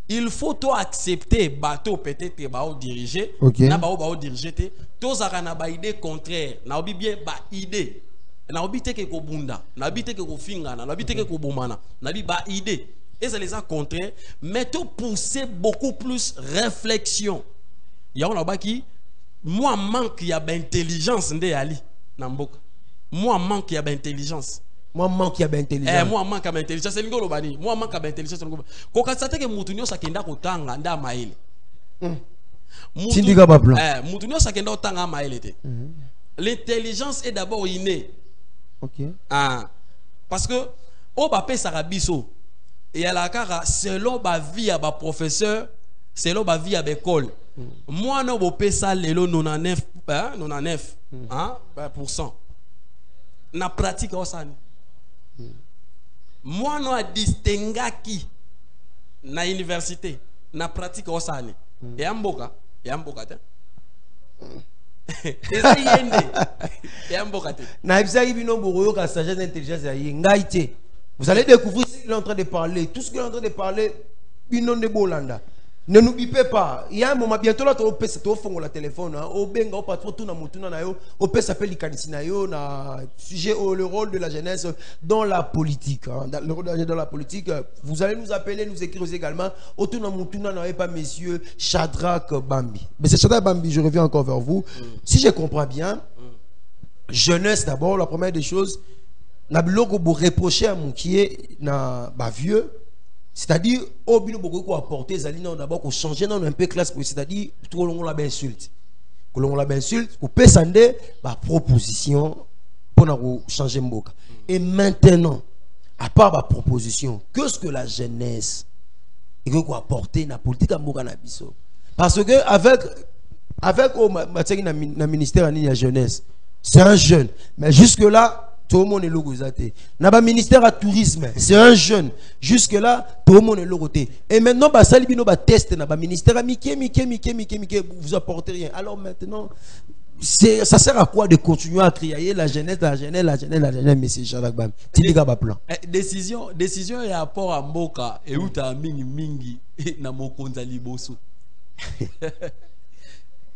Il faut tout accepter bateau peut-être que bao diriger na bao diriger te tous na ba idée contraire na obi bien ba idée na obi te ke ko bunda na obi te ke ko finga na obi te ke ko bomana na bi ba idée et c'est les a contraire mais tout pousser beaucoup plus réflexion ya on ba qui moi manque ya ba intelligence ndé ali na mboka moi manque ya ba intelligence. Moi manque ya intelligence. Moi manque ya intelligence. C'est ngolo bani. Moi manque ya intelligence. Ko kasate ke mutu nyosa kenda kotanga nda maele. Tindika ba plan. Mutu nyosa kenda kotanga maele te. L'intelligence est d'abord innée. OK. Parce que au ba pe sarabiso et à la cara selon ba vie à ba professeur, selon ba vie à l'école. Moi no bo pe ça lelo 99 %. Na pratique osani. Moi non a distingaki na université na pratique osani et amboka te eza yende et amboka te na ibisaki bino boroyo ka sagesse d'intelligence ya ngaite. Vous allez découvrir ce qu'il est en train de parler, tout ce qu'il est en train de parler bino de bolanda Ne n'oubliez pas, il y a un moment bientôt là, tu as au la téléphone, au benga, au patron, tout na mutuna na yo, au pèse s'appelle l'ikanisi na yo, na sujet le rôle de la jeunesse dans la politique. Le rôle de la jeunesse dans la politique, vous allez nous appeler, nous écrire également. Au tout na mutuna na pas monsieur Shadrach Bambi. Mais c'est Shadrach Bambi, je reviens encore vers vous. Si je comprends bien, jeunesse d'abord, la première des choses, na biloko pour reprocher à mon qui est na ba vieux. C'est-à-dire, au bino beaucoup quoi apporter, d'abord qu'on change un peu classe, c'est-à-dire, tout le monde l'a bien insulte. Que l'on l'a bien insulte, qu'on peut sonder ma proposition pour changer mboka. Et maintenant, à part ma proposition, qu'est-ce que la jeunesse et que quoi apporter na politique à mboka na biso? Parce que avec le ministère de la jeunesse, c'est un jeune, mais jusque là. Tout le monde est logoté. Naba ministère à tourisme, c'est un jeune. Jusque là, tout le monde est logoté. Et maintenant, bah salibino bah test naba ministère à Mickey, vous apportez rien. Alors maintenant, ça sert à quoi de continuer à crier la jeunesse, mais c'est Shadrach Bambi. Tiliga ba plan. Décision et rapport à Mboka et où t'as mingi na mokonza liboso.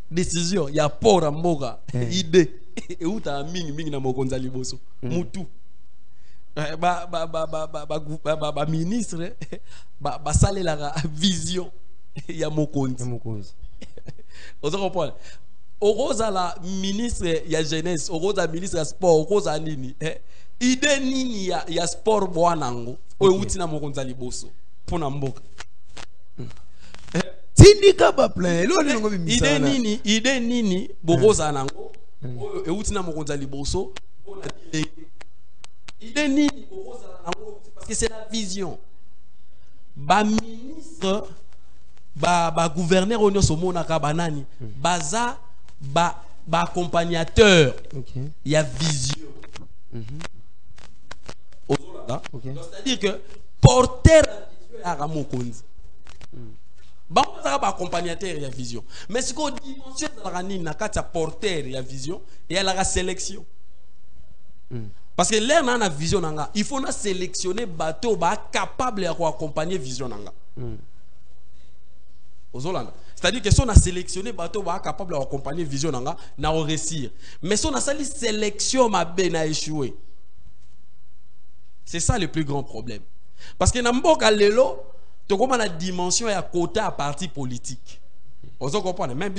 Décision, il y a rapport à Mboka, idée. Et où t'as mingi na mokonza liboso mutu ministre sale la vision ya mokonzi ozo comprendre okoza la ministre ya jeunesse okoza ministre ya sport okoza nini idée nini ya sport bwanango oyo uti na mokonza liboso pona mboka tindika ba plein idée nini bokoza nango et où tu n'as pas liboso idée ni parce que c'est la vision ba ministre ba gouverneur on se mona ka banani baza ba accompagnateur il y a vision c'est-à-dire que porteur à Ramokonzi ba accompagnateur il y a vision mais ce qu'on dimension dans la nina quand tu porteur il y a vision et il y a la sélection parce que là on a vision nanga il faut na sélectionner bateau ba capable à accompagner vision nanga c'est-à-dire que si on a sélectionné bateau ba capable à accompagner vision nanga na réussir mais si on a sali sélection ma ben a échoué c'est ça le plus grand problème parce que na mboka lelo comment la dimension est à quota à parti politique. On comprend même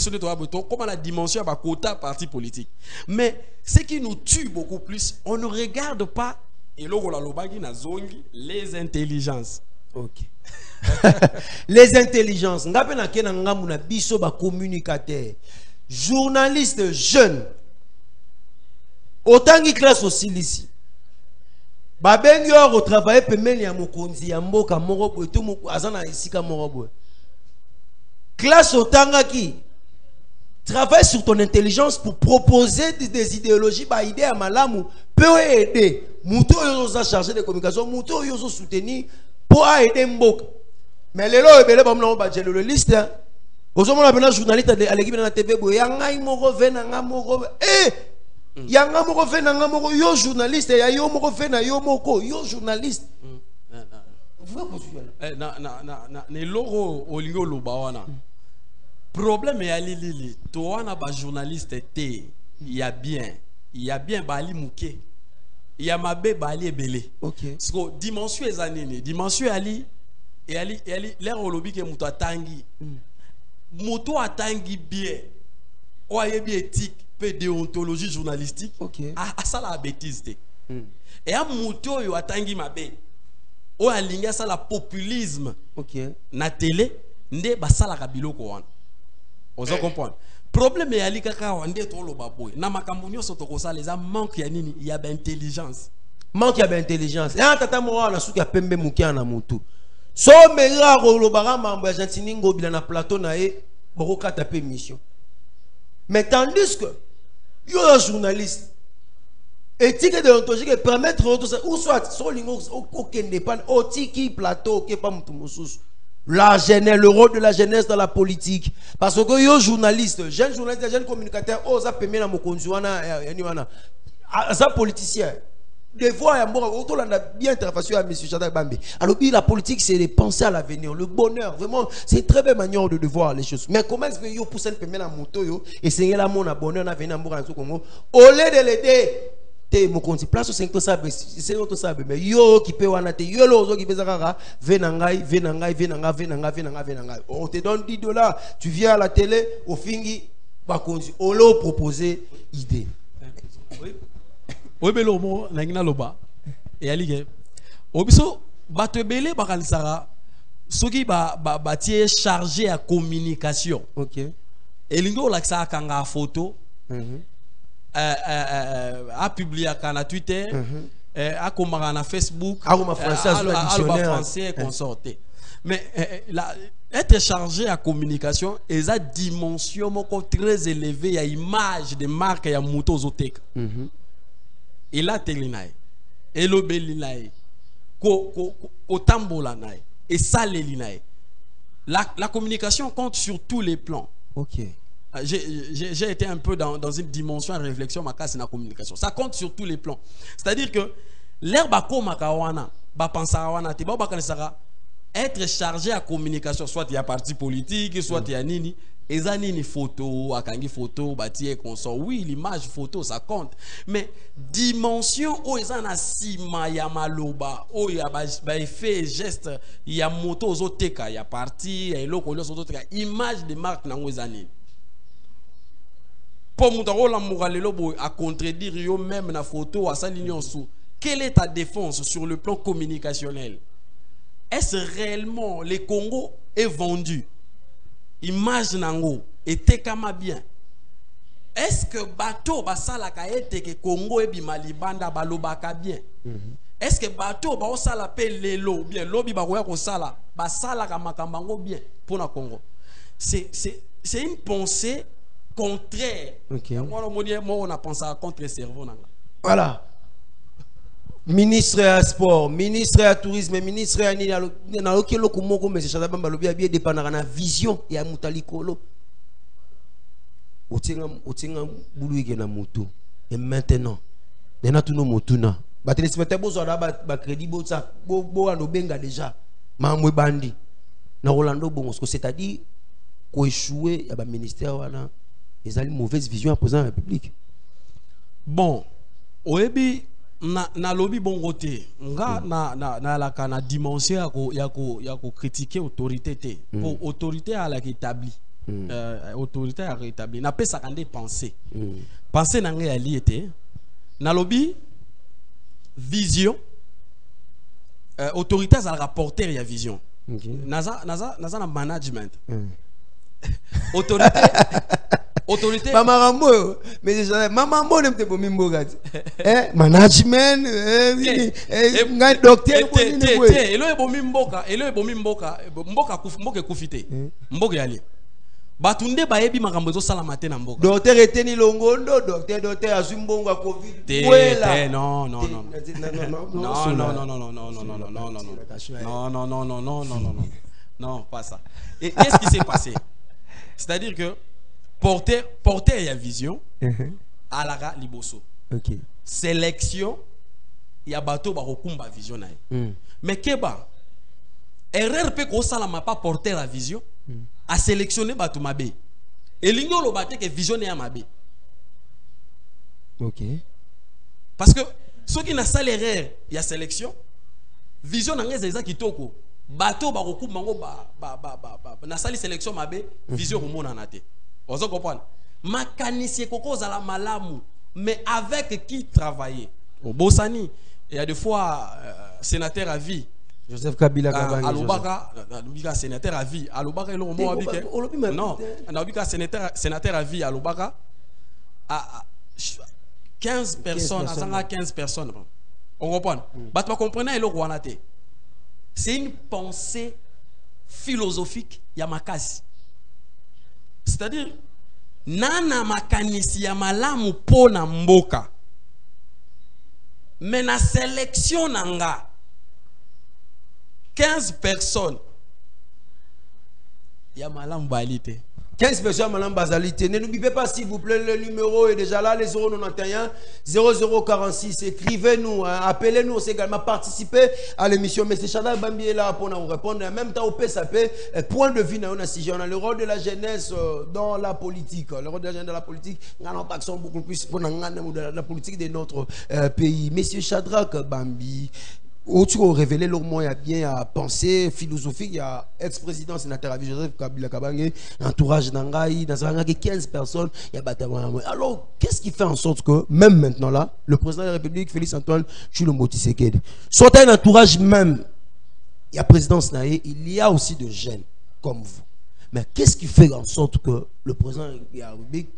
comment la dimension est à quota à parti politique. Mais ce qui nous tue beaucoup plus, on ne regarde pas et les intelligences. Ok. Les intelligences. Communicateur, journaliste jeune. Autant qui classe aussi ici. Babengi au travail pemeli ya mokonzi ya mboka morobo to moko azana isika morobo. Classe otanga qui travaille sur ton intelligence pour proposer des idéologies ba idée à malamu peut aider muto yozo chargé de communication muto yozo soutenir pour aider mboka. Mais lelo ebele ba mna ba jelo liste ozomona bena journaliste à l'équipe na TV bo yanga moko vena nga moko yanga moko fe na nga moko yo journaliste ya yo moko fe na yo moko yo journaliste ne logo olingo lobawana problème ya lili to wana ba journaliste te il y a bien bali muke il y a mabe bali ebele OK parce que dimension ezanini dimension ali l'air olobi ke muto atangi muto atangi bien o ayebi éthique déontologie journalistique à ça la bêtise et à muto yo atangi mabe o alinga ça la populisme na télé nde basala ka biloko wana ozo comprendre problème ya likaka wande to lo baboy na makambo nyonso to kosala les manque ya nini ya ba intelligence manque ya ba intelligence et tata mo na suki ya pembe mukia na mutu so mera ko lo bara mambo ya gentini ngobila na plateau na e boko kata pe mission mais tandis que yo journaliste éthique et déontologique permettre ou soit sur lingo aucun dépend otiki plateau qui pas mutu mususu la jeunesse le rôle de la jeunesse dans la politique parce que yo journaliste jeune communicateur oza pemena mokonzi wana yani wana za politicien devoir ya mboka auto la bien interface à monsieur Chada Bambe. Alors la politique c'est de penser à l'avenir, le bonheur, vraiment c'est une très belle manière de voir les choses. Mais comment est-ce que yo pousser le la moto yo et c'est là mon bonheur na venir mboka na Congo au lieu de l'aider te mo konti place au 5 sabe c'est auto sabe mais yo qui peut wana te yo lozo qui peut zakara venangai on te donne $10, tu viens à la télé au fingi ba konzi au lo proposer idée. Oui, mais le mot, n'a loba. Et ali obiso batebele bakansara soki ba tie chargé à communication. OK. Et lingo laksa kanga photo. A publié à Twitter, à commenter na Facebook, à français consorté. Mais être chargé à communication est à dimension très élevée, il y a image de marque et moto zotek. Et là telinaï, et l'obélinaï, ko tambolanaï, et ça l'élinaï. La communication compte sur tous les plans. OK. J'ai été un peu dans une dimension de réflexion ma casse na communication. Ça compte sur tous les plans. C'est-à-dire que l'herbe à makawana, ba pensawana, te ba bakanisara être chargé à communication, soit il y a parti politique, soit il y a nini, et ça nini photo, akangi photo, bâti consort. Oui, l'image photo ça compte, mais dimension où ils en a sima ya maloba, où il y a effet geste, il y a moto zoteka, il y a parti, il y a loko zoteka, image de marque na ngozani. Pour moutaro la moralelo à contredire yo même na photo à sa ligne en sous. Quelle est ta défense sur le plan communicationnel? Est-ce réellement le Congo est vendu? Image nango et tekama bien. Est-ce que bateau basala kaete que Congo et bimalibanda balobaka bien? Est-ce que bateau ba osala pe lelo bien lobi ba koya ko sala basala ka makambango bien pour na Congo? C'est une pensée contraire. Okay. Moi on a pensé à contre cerveau nanga. Voilà. Ministre à sport, ministre à tourisme, ministre à nina na lokelo kumoko mais c'est bamba lobi bien dépendra na vision et à mutalikolo. Otinga buluike na moto. Et maintenant, nena tuno motuna. Ba téléspectateur bozo ba crédit bo ça bo anobenga déjà. Mamwe bandi. Na Rolando bon c'est-à-dire ko échouer ya ba ministère wana. Ils ont une mauvaise vision à présent de la République. Bon, oebi na lobby bon côté, nga na la kana dimension yako critiquer autorité te. Pour autorité à la établi. Autorité à rétablir. Na pesa kande penser. Penser na nga ali était na lobby vision autorité à rapporter ya vision. Naza na management. Autorité Maman Rambo mais maman Rambo n'aime pas mimboga management ngai docteur elo ebomi mboka mboka kufite mboka yali batunde bayebi makambo zo sala matin na mboka docteur eteni longondo docteur azumbongo a covid wela non pas ça. Et qu'est-ce qui s'est passé? C'est-à-dire que porter la vision à la liboso. OK. Sélection ya bateau ba kokumba vision na. Mais keba erreur pe ko sala ma pas porter la vision à sélectionner bateau mabe. Et lingo lo baté que vision ya mabe. OK. Parce que ceux qui n'a pas l'erreur il y a sélection vision na ngeza kitoko bateau ba kokumba ngo na sali sélection mabe vision komona na te. Vous comprenez? Mécanicien koko zala malamu, mais avec qui travailler? Au Bossani, il y a des fois sénateur à vie. Joseph Kabila Kabanga. Alobaka sénateur à vie. Alobaka il mot habité. Non, Alobaka sénateur à vie. Alobaka à 15 personnes, à 15 personnes. On comprend? Bah tu comprenez le Rwanda. C'est une pensée philosophique Yamakasi. C'est-à-dire, nana makanisi ya malamu pona mboka. Mais na sélection nanga 15 personnes. Ya malamu balite. 15 personnes Madame Bazalité. N'oubliez pas s'il vous plaît, le numéro est déjà là, les 091 0046. Écrivez-nous, hein, appelez-nous aussi également, participez à l'émission. Mais c'est Shadrack Bambi est là pour nous répondre. En même temps, au PSAP, point de vue, on a le rôle de la jeunesse dans la politique. Le rôle de la jeunesse dans la politique, on a un accent beaucoup plus pour la politique de notre pays. Monsieur Shadrack Bambi, où tu as révélé le moins bien à penser philosophique, il y a ex-président sénateur Joseph Kabila Kabange, entourage d'Angaï, dans un 15 personnes, il y a bâtiment. Alors, qu'est-ce qui fait en sorte que, même maintenant là, le président de la République, Félix Antoine Tshilombo Tshisekedi, soit un entourage même, il y a présidence naïe, il y a aussi de jeunes comme vous. Mais qu'est-ce qui fait en sorte que le président de la République,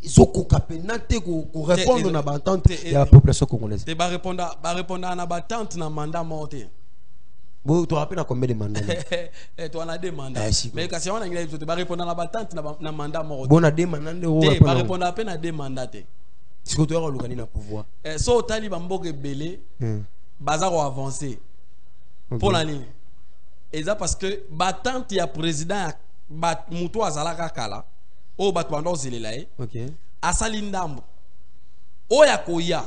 ils sont capénatés pour répondre à la attente de la population congolaise? Tu vas répondre à la attente dans le mandat monté. Tu te rappelles combien de mandats? Tu en as des mandats. Mais quand on a tu vas répondre à la attente dans le mandat monté. Bon, on a des mandats. Tu vas répondre à peine à des mandats. Est-ce que tu as le pouvoir? Si tu as le belé, bazar va avancer. Pour la ligne. Et ça parce que l'attente il y a président Moutou Azalaka Kala. O batwando zelelae asali ndambo oya koya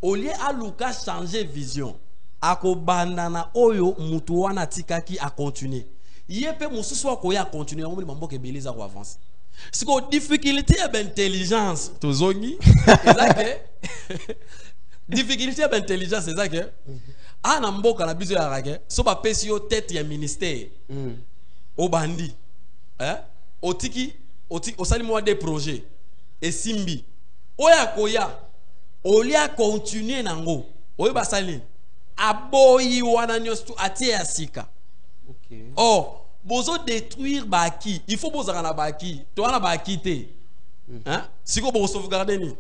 olie aluka changer vision akobandana oyo mutu wana tikaki a continuer yepe mususu akoya continuer ngomeli mamboke beleza ko avancer siko difficulté ya intelligence tozongi ezake difficulté ya intelligence ezake ana mboka na bizo ya rake so ba pesi yo tête ya ministère obandi otiki au moi des projets et simbi oya koya olia continuer nango oyo basali aboyi wana nyostu atie asika bozo détruire baki il faut bozaka na baki to wana baki te hein siko bo sauvegarder ni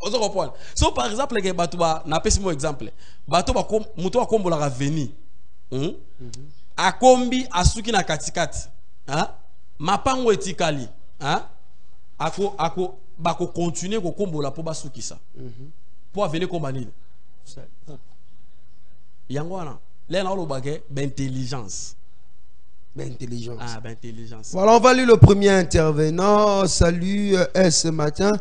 ozo comprendre so par exemple ke bato ba na pesi mo exemple bato ba muto akombola ka veni akombi asuki na katikati. Mapango etikali ako bako continuer ko kombola po basukisa po venir combattre yango wana là na olobake d'intelligence intelligence. Voilà, on va lire le premier intervenant. Salut ce matin,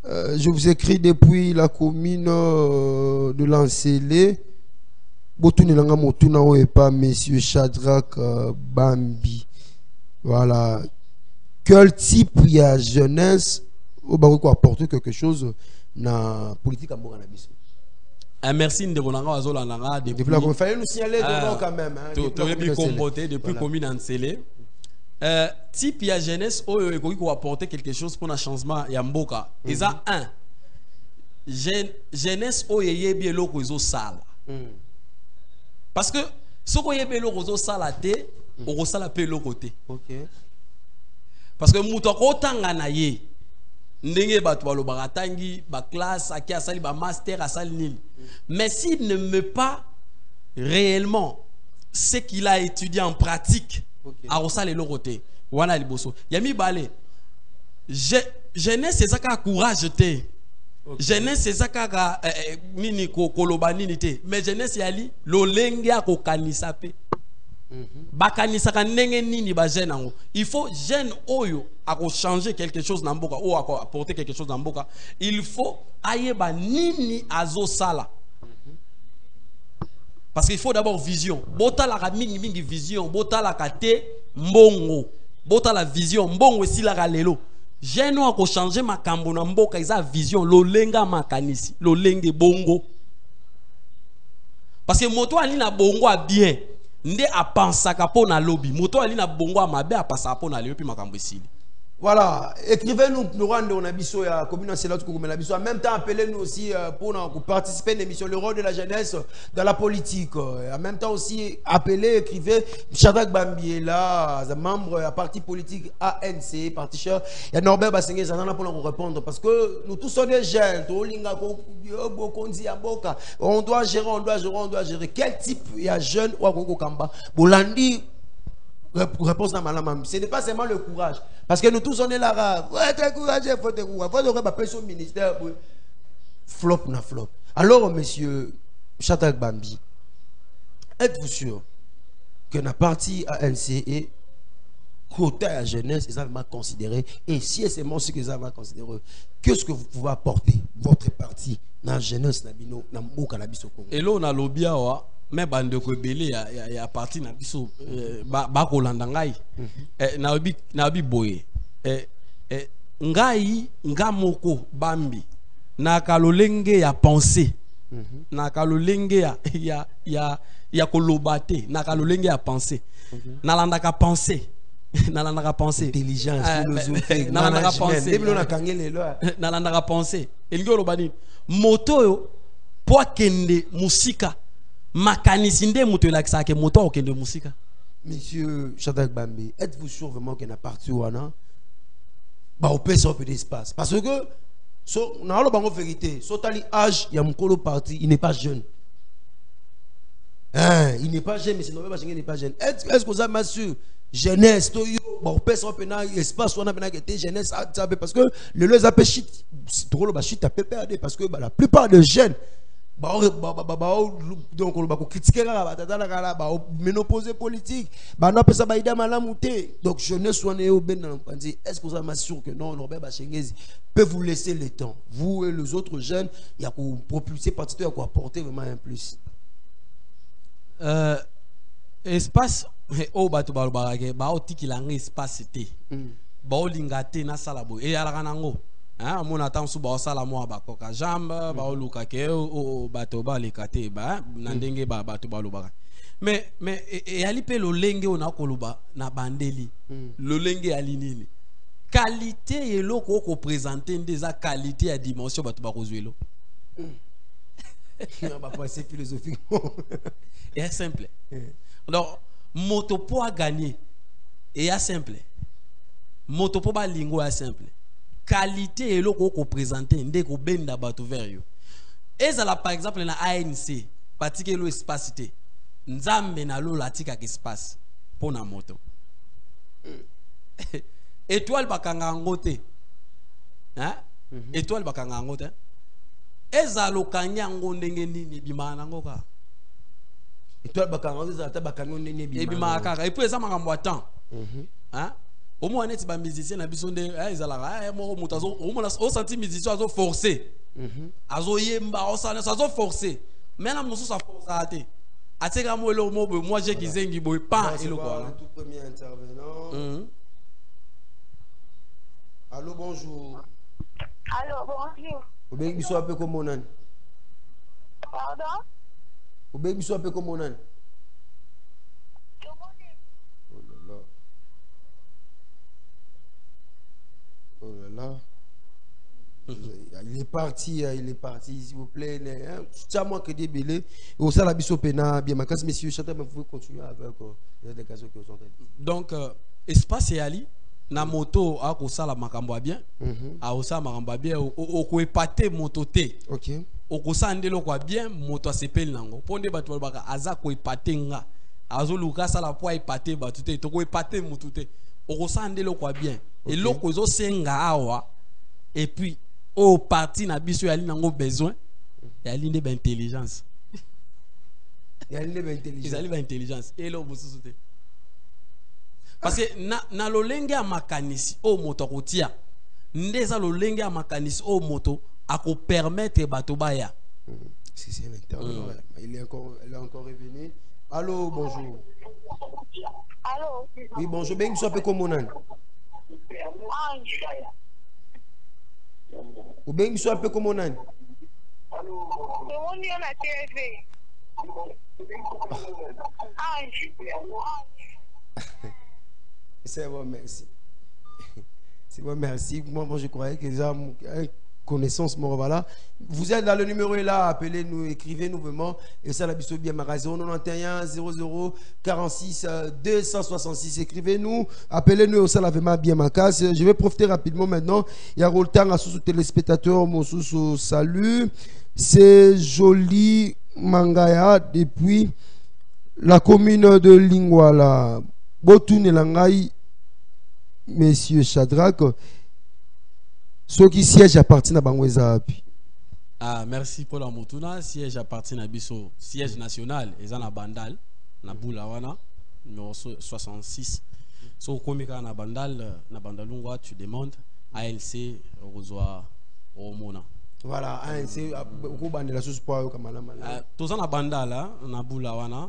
je vous écris depuis la commune de Lancélé. Botunelanga motuna o et pas monsieur Shadrack Bambi. Voilà. Quel type y a jeunesse au Baroque apporter quelque chose dans la politique à Moranabis? Merci de Ronanga depuis la il fallait nous signaler quand même. Depuis commune en Célé. Type y a jeunesse au apporter quelque chose pour un changement ya mboka. Ils a un jeunesse au yé bien loko iso sala. Parce que ce qu'on yé bien loko sala te au sala pe loko te. Parce que moutoko tanga na ye ndenge batu balo baratangi ba classe aki asali ba master asali nil. Mais s'il ne met pas réellement ce qu'il a étudié en pratique à osala le côté wana liboso yami balé jeunesse c'est ça ka courage te jeunesse c'est ça ka nini ko koloba nini te mais jeunesse yali lolenge akokanisa pe bakanisa ka ndenge nini ba jeune ango il faut jeune oyo ako changer quelque chose na mboka ou ako apporter quelque chose na mboka il faut ayeba nini azo sala. Parce qu'il faut d'abord vision. Bota la mingi vision. Bota la kate mbongo. Bota la vision. Mbongo si la lelo. Jeune a ko changer makambo na mboka isa vision. Lo lenga makanisi. Lo lenge bongo. Parce que moto ali na bongo a bien. Nde a pensaka po na lobby. Moto ali na bongo a mabe a passa po na lelo pi makambo esili. Voilà, écrivez-nous, nous rendons on a biso ya commune c'est là tout comme la biso. En même temps, appelez-nous aussi pour participer à l'émission le rôle de la jeunesse dans la politique. En même temps aussi, appelez, écrivez. Shadrack Bambi est là, membre à parti politique ANC, parti cher. Il y a Norbert Bassengé, ça pour nous répondre parce que nous tous sommes des jeunes. On doit gérer. Quel type il y a jeune ou à Kamba? Bolandi. Réponse à madame, ce n'est pas seulement le courage. Parce que nous tous on est là. Il faut te courager, il faut te courager. Il faut te faire au ministère. Flop na flop. Alors, monsieur Shadrack Bambi, êtes-vous sûr que la partie ANC côté à la jeunesse, ils vont considérer. Et si c'est mon ce que vous considérer, qu'est-ce que vous pouvez apporter, votre parti, dans la jeunesse, dans le cannabis au Congo? Et là, on a l'objet, mais bande ko belé ya parti na biso ba ko landangai na bi boye ngai ngamoko bambi na kalolenge ya pensée na kalolenge ya kolobate na kalolenge ya pensée na landaka pensée na landaka pensée intelligence philosophique na landaka pensée na landaka pensée elingi olobani moto yo po kende musika makanisi nde moto elakisa ke moto okende musika. Monsieur Shadrack Bambi, êtes-vous sûr vraiment qu'il y a parti ou non? Bah on peut sortir d'espace parce que dans la vérité, sur âge, il y a mon parti, il n'est pas jeune. Hein, il n'est pas jeune, mais c'est normal il n'est pas jeune. Est-ce que vous avez sûr jeunesse, on peut sortir d'espace, on a besoin de jeunesse parce que le lieu appelle shit, trop le shit à PPAD parce que la plupart des jeunes donc on va critiquer la ménopause politique donc jeunesse soignée au ben est-ce que vous êtes sûr que non Norbert Bachengezi peut vous laisser le temps, vous et les autres jeunes, il y a pour propulser parti, il y a pour apporter vraiment un plus espace au bateau balbarage ba otiki la espace té ba olingate na salabo et ala kanango. Hein, mon attend sous ba sala mo ba koka jamba ba oluka ke o bato ba lekate ba nandenge ba bato ba lobaka mais et ali pe lo lenge ona koluba na bandeli lo lenge ali nini qualité eloko ko présenter ndeza qualité à dimension bato ba kozwelo on va passer philosophiquement et simple donc moto po a gagner et ya simple moto po ba lingo ya simple qualité et loko ko présenter ndé ko benda bato vers yo ezala par exemple na ANC parti ke lo espace té nzambe na lo latika ke espace pona moto étoile bakanga ngote hein étoile bakanga ngote ezalo kanya ngo ndenge nini bimana ngoka étoile bakanga ngote ezala ta bakanga ndenge bimana kaka et puis ça makambo attend hein au moins net ba musicien na biso nde ezala mo moto azo o mona o senti musicien azo forcer azo yemba o sana azo forcer mais na mosu sa force até ateka mo le mo moi j'ai kizengi boy pas et le quoi tout premier intervenant allô bonjour allô bonjour obengi biso ape ko monane pardon obengi biso ape ko monane oh là là. Il est parti, s'il vous plaît. Tiens-moi que des bélés. Au sein de la Bissopena, bien, ma casse, messieurs, chacun, vous pouvez continuer avec les questions que vous entendez. Donc, espace et Ali, na moto, à cause la makambo bien, à osa makambo bien, au ko épaté moto té. Ok. Au ko sandelo quoi bien, moto s'épelle nango. Ponde batwa baka, aza ko épaté nga. Azo luka sa la poa épaté batute, to ko épaté moto té. Au ko sandelo quoi bien. Et l'autre zo senga awa et puis au parti na biso yali nango besoin yali ndé intelligence yali ndé intelligence yali ba intelligence et lo mususu te parce que na lolenge ya makanisi o moto kotia ndeza lolenge ya makanisi o moto ako permettre bato baya c'est l'intervenant il est encore revenu. Allô bonjour. Allô oui bonjour ben so pe komonane ou bien soit un peu comme on a. C'est bon, merci. C'est bon, merci. Moi, je croyais que déjà connaissance, mon voilà. Vous êtes dans le numéro là, appelez-nous, écrivez-nous vraiment. Et ça, la biso bien magasin 91 00 46 266. Écrivez-nous, appelez-nous, ça la vraiment bien ma casse. Je vais profiter rapidement maintenant. Il y a le temps à sous téléspectateurs, mon sous salut. C'est Joli Mangaya depuis la commune de Lingwala. Botoune Langai, Monsieur Shadrack. Ceux qui siègent appartiennent à Bangweza. Ah, merci pour la motuna. Siège appartient à Bisso, siège national, et à Bandal, na Boulawana, numéro 66. So komika na bandalungwa tu demandes ANC reçoit au mona. Voilà, ANC ko bandela sous poids comme la. Tous en bandala na bula wana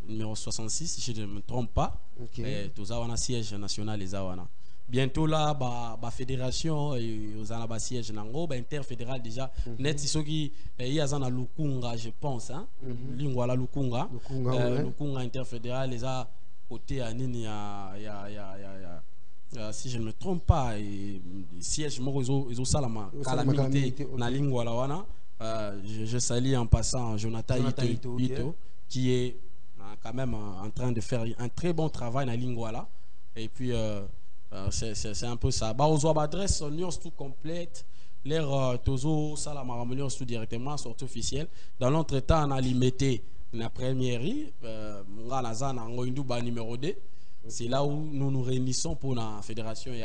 numéro 66 si je ne me trompe pas. Et tous wana siège national les wana. Bientôt là ba fédération aux ana siège nango ba interfédéral déjà net soki il y a na lukunga je pense hein lingwa la lukunga lukunga interfédéral les a côté à nini si je ne me trompe pas siège mo ils salama calamité na lingwa la wana je salue en passant Jonathan Ito qui est quand même en train de faire un très bon travail na lingwa là et puis c'est un peu ça. Bah, aux adresses, nous tout complète. L'air Tozo, Salama, nous tout directement, sortie officielle. Dans l'entretemps, on a limité la première numéro 2. C'est là où nous nous réunissons pour la fédération. Il y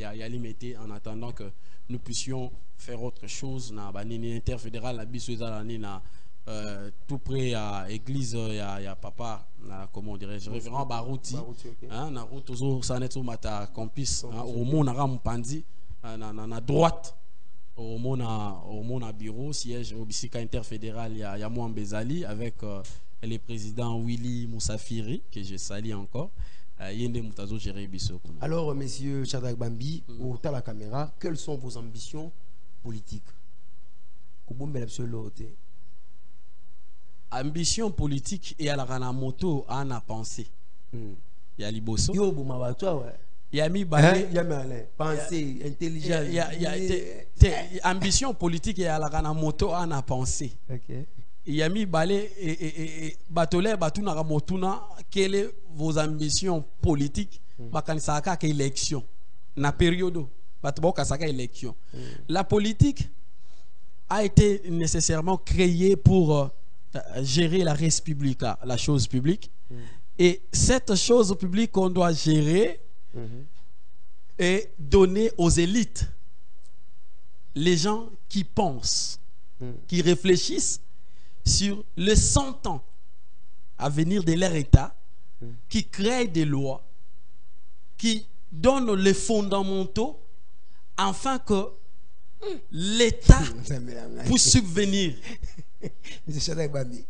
a limité en attendant que nous puissions faire autre chose. Dans l'interfédéral, la bisouza, tout près à l'église, il y a papa, comment dirais-je, révérend Barouti, na route aux saneto mata campus, au monde à Rampandi, na droite, au monde à bureau, siège au Bissika interfédéral, il y a moi Bezali avec le président Willy Moussafiri, que je salue encore. Alors, messieurs Shadrack Bambi, au la caméra, quelles sont vos ambitions politiques? Ambition politique et à la moto à la pensée. Il y a Liboso. Il y a mis pensée, intelligence. Ambition politique et à la moto à la pensée. Il y a mis balé et batolé batuna ramotuna. Quelles sont vos ambitions politiques? Bakanisaka que élection. Na période batboka saka élection. La politique a été nécessairement créée pour gérer la res publica, la chose publique. Et cette chose publique qu'on doit gérer et donner aux élites, les gens qui pensent, qui réfléchissent sur les 100 ans à venir de leur État, qui créent des lois, qui donnent les fondamentaux afin que l'État puisse subvenir. Mais c'est ça, Bami.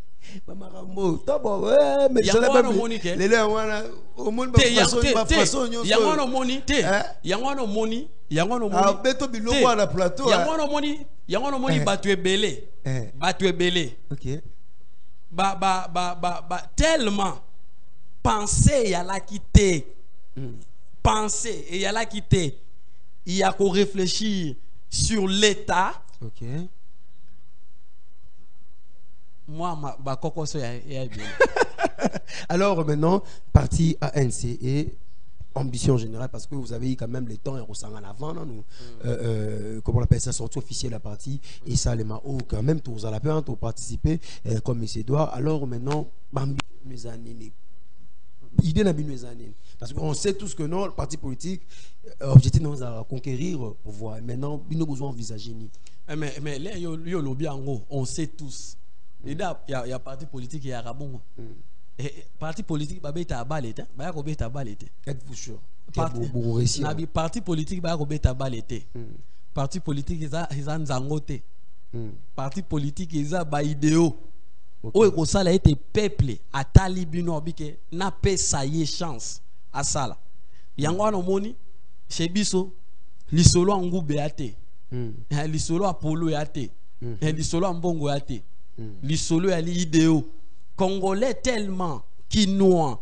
Tellement penser à la quitter, penser et à la quitter, il y a qu'à réfléchir sur l'État. Moi, ma cocoso est bien. Alors maintenant, parti ANC et ambition générale, parce que vous avez eu quand même les temps et en avant, nous, comment on appelle ça, sortie officielle la partie, et ça, les Mao, quand même, tous à la peine, tous participer, comme M. Edouard. Alors maintenant, mes années, idée n'a mes années. Parce qu'on sait tous que non, le parti politique, objectif, nous à conquérir pouvoir. Maintenant, il nous besoin d'envisager. Mais là, on sait tous. Il y a parti politique et Arabon. Parti politique, êtes-vous sûr? Parti politique, parti politique, ils ont zangoté. Parti politique, ils ont idéo. Où ça a été peuplé à Talibino, n'a pas ça y chance à ça. Yango no moni, chez Biso, l'isolo en goubéate, l'isolo à polo yate, l'isolo en bongo yate. L'isolo à l'idéo congolais tellement quinois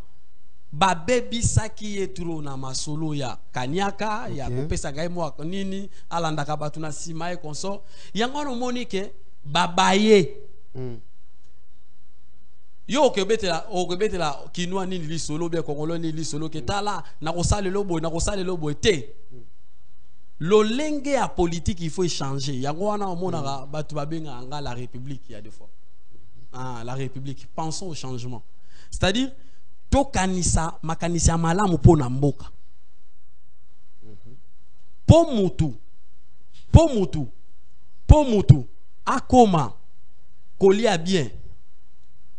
babé bisa qui est trop na masolo ya kanyaka ya kopesa ngai mo nini alanda ka batuna simae konso yango no monike babaye yo okebetela quinois nini l'isolo bien congolais ni l'isolo ke tala na kosale lobo te. L'olenge à politique, il faut changer. Il y a la République, il y a des fois. La République, pensons au changement. C'est-à-dire, to kanisa, makanisa malamu po namboka. Po mutu, akoma, kolia bien.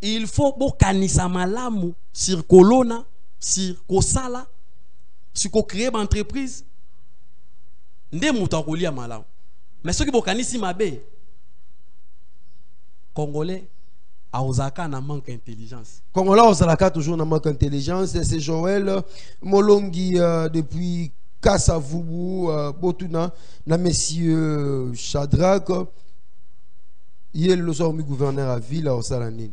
Il faut bo kanisa malamu, sur kolona, si kosala si ko créer une entreprise nde muta kolia malamu mais ceux qui bokanisi mabe congolais aozaka na manque intelligence. Congolais ozalaka toujours na manque intelligence. C'est Joël Molongi depuis Kassavubu Botuna na monsieur Shadrach il le soir gouverneur à ville au Salanine.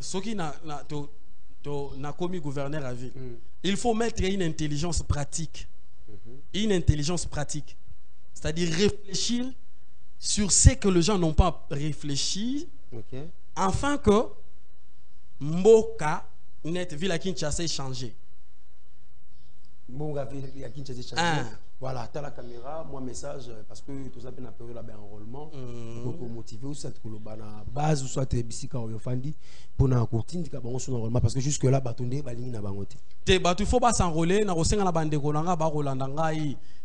Ce qui na commis gouverneur à ville. Il faut mettre une intelligence pratique. Une intelligence pratique. C'est-à-dire réfléchir sur ce que les gens n'ont pas réfléchi, afin que Mboka, net ville à Kinshasa, ait changé. Mboka ville à Kinshasa changé. Voilà, tu as la caméra, moi message, parce que tout ça, c'est une période d'enrôlement, pour motiver, ou soit que la base, ou soit que Bissika ou Yofandi, pour la courtine, parce que jusque-là, Batonde, Balini n'a pas voté. Il faut pas s'enrôler, na rosenga la bande konanga ba rolandanga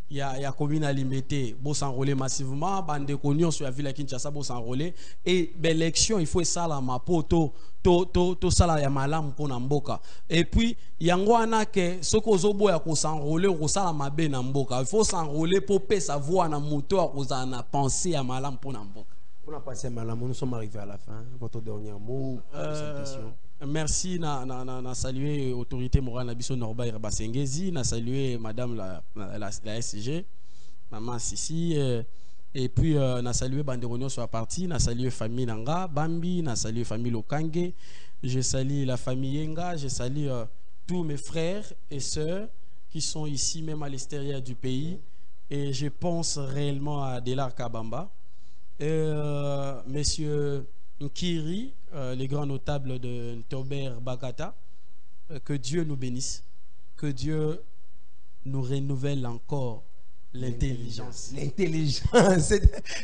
ya commune alimentée bo s'enrôler massivement bande konyo sur la ville à Kinshasa bo s'enrôler et l'élection il faut ça la mapoto to sala ya malamu pona mboka et puis yango ana ke soko zobo ya ko s'enrôler ko sala mabe na mboka il faut s'enrôler pour pesa voix na moto a ko na penser ya malamu pona mboka. On a passé malamu, nous sommes arrivés à la fin. Votre dernier mot pour cette question. Merci, na salué autorité morale Nabiso Norbert Basengezi, na salué madame la SCG, maman Sissi, et puis na salué Banderonio sur la partie, na salué famille Nanga, Bambi, na salué famille Lokange, je salue la famille Yenga, je salue tous mes frères et sœurs qui sont ici même à l'extérieur du pays, et je pense réellement à Delar Kabamba, monsieur Nkiri, les grands notables de Ntobert Bakata, que Dieu nous bénisse, que Dieu nous renouvelle encore l'intelligence. L'intelligence,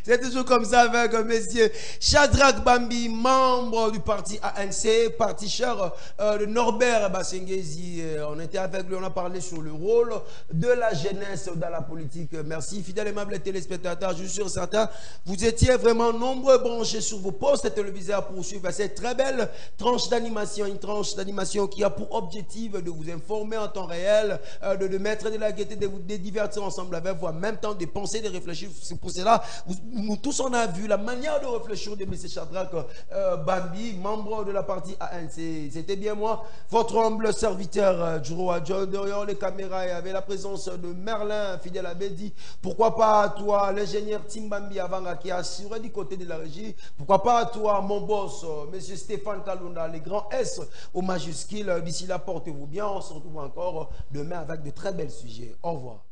c'est toujours comme ça avec monsieur Shadrach Bambi, membre du parti ANC, parti cher de Norbert Basengezi. On était avec lui, on a parlé sur le rôle de la jeunesse dans la politique. Merci, fidèles et aimables téléspectateurs. Je suis sûr certain, vous étiez vraiment nombreux branchés sur vos postes téléviseurs pour suivre cette très belle tranche d'animation, une tranche d'animation qui a pour objectif de vous informer en temps réel, de mettre de la gaieté, de vous divertir ensemble avec vous, en même temps de penser, de réfléchir. C'est pour cela, nous tous on a vu la manière de réfléchir de M. Shadrach Bambi, membre de la partie ANC. C'était bien moi, votre humble serviteur, Juro Adjo. Derrière les caméras, il y avait la présence de Merlin, fidèle à Bédi. Pourquoi pas à toi, l'ingénieur Timbambi Avanga qui a assuré du côté de la régie. Pourquoi pas à toi, mon boss, M. Stéphane Kalunda, les grands S au majuscule. D'ici là, portez-vous bien. On se retrouve encore demain avec de très bels sujets. Au revoir.